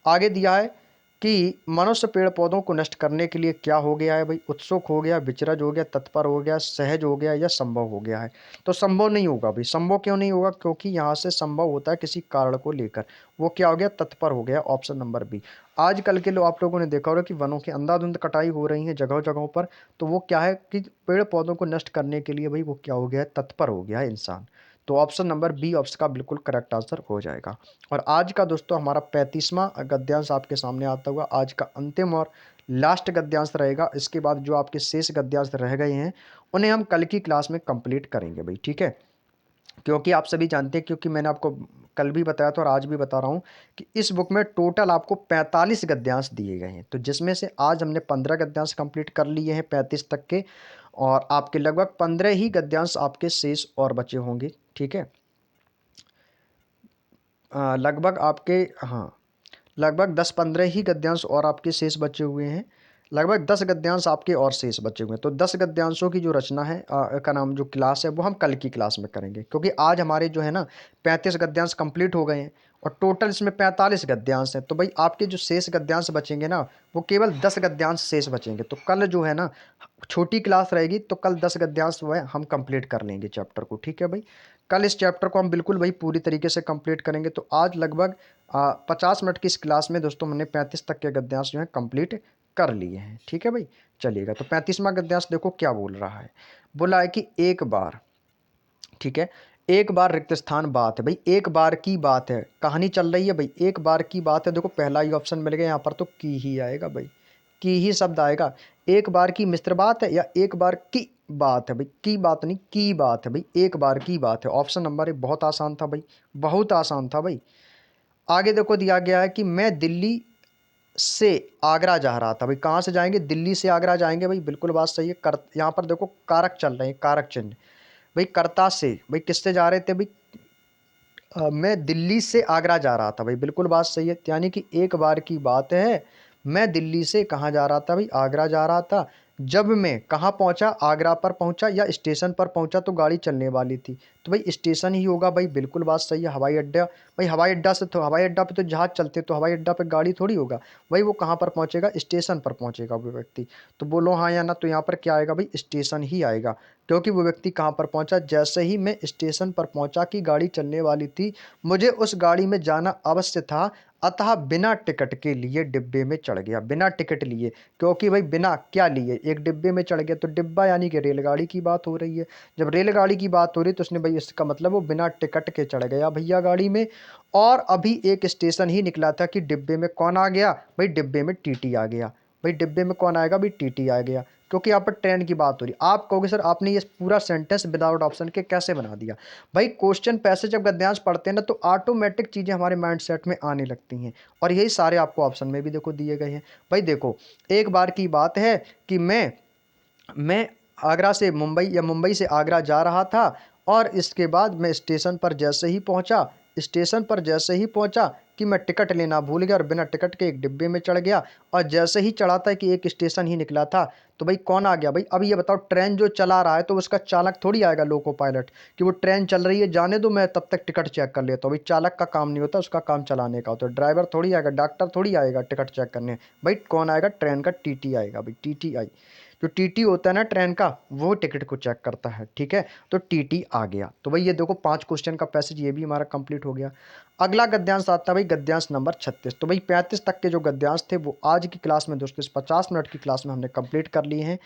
आगे दिया है कि मनुष्य पेड़ पौधों को नष्ट करने के लिए क्या हो गया है भाई? उत्सुक हो गया, विचरज हो गया, तत्पर हो गया, सहज हो गया या संभव हो गया है? तो संभव नहीं होगा भाई। संभव क्यों नहीं होगा? क्योंकि यहाँ से संभव होता है किसी कारण को लेकर, वो क्या हो गया? तत्पर हो गया। Option number B. आजकल के लोग, आप लोगों ने देखा होगा कि वनों की अंधाधुंध कटाई हो रही है जगह जगहों पर, तो वो क्या है कि पेड़ पौधों को नष्ट करने के लिए भाई वो क्या हो गया है? तत्पर हो गया है इंसान। तो ऑप्शन नंबर बी ऑप्शन का बिल्कुल करेक्ट आंसर हो जाएगा। और आज का दोस्तों हमारा 35वां गद्यांश आपके सामने आता हुआ, आज का अंतिम और लास्ट गद्यांश रहेगा। इसके बाद जो आपके शेष गद्यांश रह गए हैं उन्हें हम कल की क्लास में कंप्लीट करेंगे भाई, ठीक है। क्योंकि आप सभी जानते हैं, क्योंकि मैंने आपको कल भी बताया था और आज भी बता रहा हूँ कि इस बुक में टोटल आपको 45 गद्यांश दिए गए हैं, तो जिसमें से आज हमने 15 गद्यांश कंप्लीट कर लिए हैं 35 तक के, और आपके लगभग 15 ही गद्यांश आपके शेष और बचे होंगे, ठीक है। लगभग आपके, हाँ, लगभग 10-15 ही गद्यांश और आपके शेष बचे हुए हैं। लगभग 10 गद्यांश आपके और शेष बचे हुए हैं। तो 10 गद्यांशों की जो रचना है का नाम जो क्लास है वो हम कल की क्लास में करेंगे, क्योंकि आज हमारे जो है ना 35 गद्यांश कंप्लीट हो गए हैं और टोटल इसमें 45 गद्यांश हैं। तो भाई आपके जो शेष गद्यांश बचेंगे ना, वो केवल 10 गद्यांश शेष बचेंगे। तो कल जो है ना छोटी क्लास रहेगी, तो कल 10 गद्यांश जो है हम कंप्लीट कर लेंगे चैप्टर को, ठीक है भाई। कल इस चैप्टर को हम बिल्कुल भाई पूरी तरीके से कंप्लीट करेंगे। तो आज लगभग 50 मिनट की इस क्लास में दोस्तों हमने 35 तक के गद्यांश जो है कंप्लीट कर लिए हैं, ठीक है भाई। चलिएगा, तो 35वां गद्यांश देखो क्या बोल रहा है। बोला है कि एक बार, ठीक है, एक बार रिक्त स्थान बात है। भाई एक बार की बात है, कहानी चल रही है भाई, एक बार की बात है। देखो पहला ही ऑप्शन मिल गया यहाँ पर, तो की ही आएगा भाई, की ही शब्द आएगा। एक बार की मिश्र बात है या एक बार की बात है? भाई की बात नहीं, की बात है भाई, एक बार की बात है। ऑप्शन नंबर एक बहुत आसान था भाई, बहुत आसान था भाई। आगे देखो दिया गया है कि मैं दिल्ली से आगरा जा रहा था। भाई कहाँ से जाएंगे? दिल्ली से आगरा जाएंगे भाई, बिल्कुल बात सही है। कर यहाँ पर देखो कारक चल रहे हैं, कारक चिन्ह। भाई कर्ता से, भाई किससे जा रहे थे भाई? मैं दिल्ली से आगरा जा रहा था। भाई बिल्कुल बात सही है, यानी कि एक बार की बात है, मैं दिल्ली से कहाँ जा रहा था भाई? आगरा जा रहा था। जब मैं कहाँ पहुँचा? आगरा पर पहुँचा या स्टेशन पर पहुँचा, तो गाड़ी चलने वाली थी। तो तो भाई स्टेशन ही होगा भाई, बिल्कुल बात सही है। हवाई अड्डा, भाई हवाई अड्डा से तो हवाई अड्डा पे तो जहाज चलते, तो हवाई अड्डा पे गाड़ी थोड़ी होगा भाई, वो कहाँ पर पहुंचेगा, स्टेशन पर पहुंचेगा वो व्यक्ति। तो बोलो हाँ या ना, तो यहाँ पर क्या आएगा भाई, स्टेशन ही आएगा। क्योंकि वो व्यक्ति कहाँ पर पहुंचा, जैसे ही मैं स्टेशन पर पहुंचा कि गाड़ी चलने वाली थी, मुझे उस गाड़ी में जाना अवश्य था, अतः बिना टिकट के लिए डिब्बे में चढ़ गया, बिना टिकट लिए। क्योंकि भाई बिना क्या लिए एक डिब्बे में चढ़ गया, तो डिब्बा यानी कि रेलगाड़ी की बात हो रही है। जब रेलगाड़ी की बात हो रही तो उसने भाई, इसका मतलब वो बिना टिकट के चढ़ गया भैया गाड़ी में। और अभी एक स्टेशन ही निकला था कि डिब्बे में कौन आ गया भाई, डिब्बे में टीटी आ गया। भाई डिब्बे में कौन आएगा भाई, टीटी आ गया। क्योंकि यहाँ पर ट्रेन की बात हो रही। आप कहोगे सर आपने ये पूरा सेंटेंस विदाउट ऑप्शन के कैसे बना दिया। भाई क्वेश्चन पैसेज जब गद्यांश पढ़ते हैं ना, तो ऑटोमेटिक चीज़ें हमारे माइंड सेट में आने लगती हैं, और यही सारे आपको ऑप्शन में भी देखो दिए गए हैं। भाई देखो, एक बार की बात है कि मैं आगरा से मुंबई या मुंबई से आगरा जा रहा था, और इसके बाद मैं स्टेशन पर जैसे ही पहुंचा, स्टेशन पर जैसे ही पहुंचा कि मैं टिकट लेना भूल गया और बिना टिकट के एक डिब्बे में चढ़ गया। और जैसे ही चढ़ा था कि एक स्टेशन ही निकला था, तो भाई कौन आ गया भाई। अब ये बताओ, ट्रेन जो चला रहा है तो उसका चालक थोड़ी आएगा, लोको पायलट, कि वो ट्रेन चल रही है जाने दो मैं तब तक टिकट चेक कर लेता हूँ। भाई चालक का काम नहीं होता, उसका काम चलाने का होता है। ड्राइवर थोड़ी आएगा, डॉक्टर थोड़ी आएगा टिकट चेक करने। भाई कौन आएगा, ट्रेन का टीटी आएगा भाई, टीटी आई। जो टीटी होता है ना ट्रेन का, वो टिकट को चेक करता है, ठीक है। तो टीटी आ गया। तो भाई ये देखो 5 क्वेश्चन का पैसेज ये भी हमारा कंप्लीट हो गया। अगला गद्यांश आता है भाई, गद्यांश नंबर 36। तो भाई 35 तक के जो गद्यांश थे वो आज की क्लास में दोस्तों, इस 50 मिनट की क्लास में हमने कंप्लीट कर लिए हैं।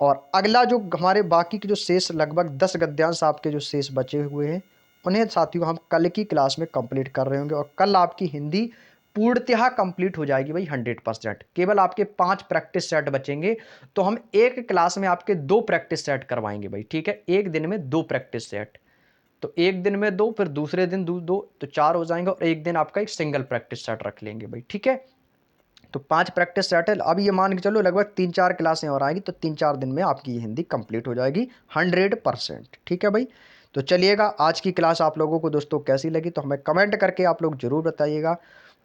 और अगला जो हमारे बाकी के जो शेष लगभग 10 गद्यांश आपके जो शेष बचे हुए हैं, उन्हें साथियों हम कल की क्लास में कंप्लीट कर रहे होंगे। और कल आपकी हिंदी पूर्णतः कंप्लीट हो जाएगी भाई 100%। केवल आपके 5 प्रैक्टिस सेट बचेंगे, तो हम एक क्लास में आपके 2 प्रैक्टिस सेट करवाएंगे भाई, ठीक है। एक दिन में 2 प्रैक्टिस सेट, तो एक दिन में 2, फिर दूसरे दिन 2, तो 4 हो जाएंगे। और एक दिन आपका एक सिंगल प्रैक्टिस सेट रख लेंगे भाई, ठीक है। तो 5 प्रैक्टिस सेट है। अब ये मान के चलो लगभग 3-4 क्लासें और आएंगी, तो 3-4 दिन में आपकी ये हिंदी कंप्लीट हो जाएगी 100%, ठीक है भाई। तो चलिएगा, आज की क्लास आप लोगों को दोस्तों कैसी लगी तो हमें कमेंट करके आप लोग जरूर बताइएगा।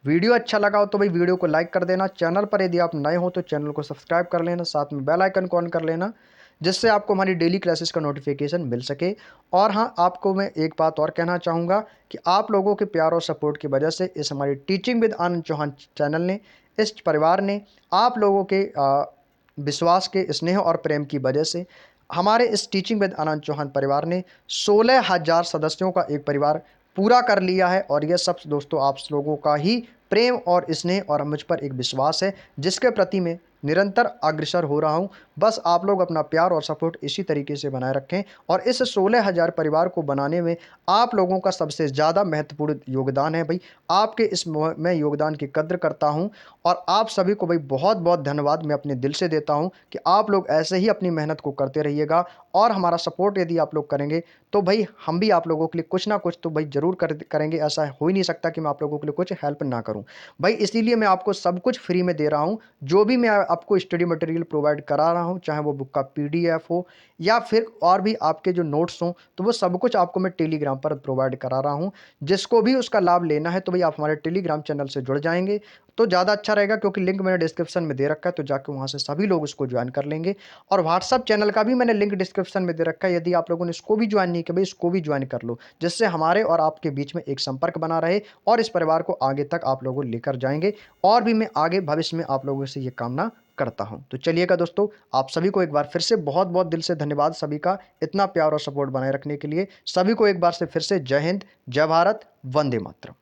वीडियो अच्छा लगा हो तो भाई वीडियो को लाइक कर देना। चैनल पर यदि आप नए हो तो चैनल को सब्सक्राइब कर लेना, साथ में बेल आइकन को ऑन कर लेना, जिससे आपको हमारी डेली क्लासेस का नोटिफिकेशन मिल सके। और हाँ, आपको मैं एक बात और कहना चाहूँगा कि आप लोगों के प्यार और सपोर्ट की वजह से इस हमारी teaching with Anand Chauhan channel ने, इस परिवार ने, आप लोगों के विश्वास के, स्नेह और प्रेम की वजह से हमारे इस टीचिंग विद आनंद चौहान परिवार ने 16,000 सदस्यों का एक परिवार पूरा कर लिया है। और यह सब दोस्तों आप लोगों का ही प्रेम और स्नेह और मुझ पर एक विश्वास है, जिसके प्रति मैं निरंतर अग्रसर हो रहा हूं। बस आप लोग अपना प्यार और सपोर्ट इसी तरीके से बनाए रखें। और इस 16,000 परिवार को बनाने में आप लोगों का सबसे ज़्यादा महत्वपूर्ण योगदान है भाई। आपके इस मैं योगदान की कद्र करता हूं, और आप सभी को भाई बहुत बहुत धन्यवाद मैं अपने दिल से देता हूं कि आप लोग ऐसे ही अपनी मेहनत को करते रहिएगा। और हमारा सपोर्ट यदि आप लोग करेंगे तो भाई हम भी आप लोगों के लिए कुछ ना कुछ तो भाई ज़रूर करेंगे। ऐसा हो ही नहीं सकता कि मैं आप लोगों के लिए कुछ हेल्प ना करूं भाई। इसीलिए मैं आपको सब कुछ फ्री में दे रहा हूं। जो भी मैं आपको स्टडी मटेरियल प्रोवाइड करा रहा हूं, चाहे वो बुक का PDF हो या फिर और भी आपके जो नोट्स हों, तो वो सब कुछ आपको मैं टेलीग्राम पर प्रोवाइड करा रहा हूं। जिसको भी उसका लाभ लेना है तो भाई आप हमारे टेलीग्राम चैनल से जुड़ जाएंगे तो ज़्यादा अच्छा रहेगा, क्योंकि लिंक मैंने डिस्क्रिप्शन में दे रखा है, तो जाकर वहाँ से सभी लोग उसको ज्वाइन कर लेंगे। और व्हाट्सअप चैनल का भी मैंने लिंक डिस्क्रिप्शन में दे रखा है, यदि आप लोगों ने इसको भी ज्वाइन नहीं किया भाई, इसको भी ज्वाइन कर लो, जिससे हमारे और आपके बीच में एक संपर्क बना रहे और इस परिवार को आगे तक आप लोगों लेकर जाएंगे। और भी मैं आगे भविष्य में आप लोगों से ये कामना करता हूं। तो चलिएगा दोस्तों, आप सभी को एक बार फिर से बहुत बहुत दिल से धन्यवाद, सभी का इतना प्यार और सपोर्ट बनाए रखने के लिए। सभी को एक बार से फिर से जय हिंद, जय भारत, वंदे मातरम।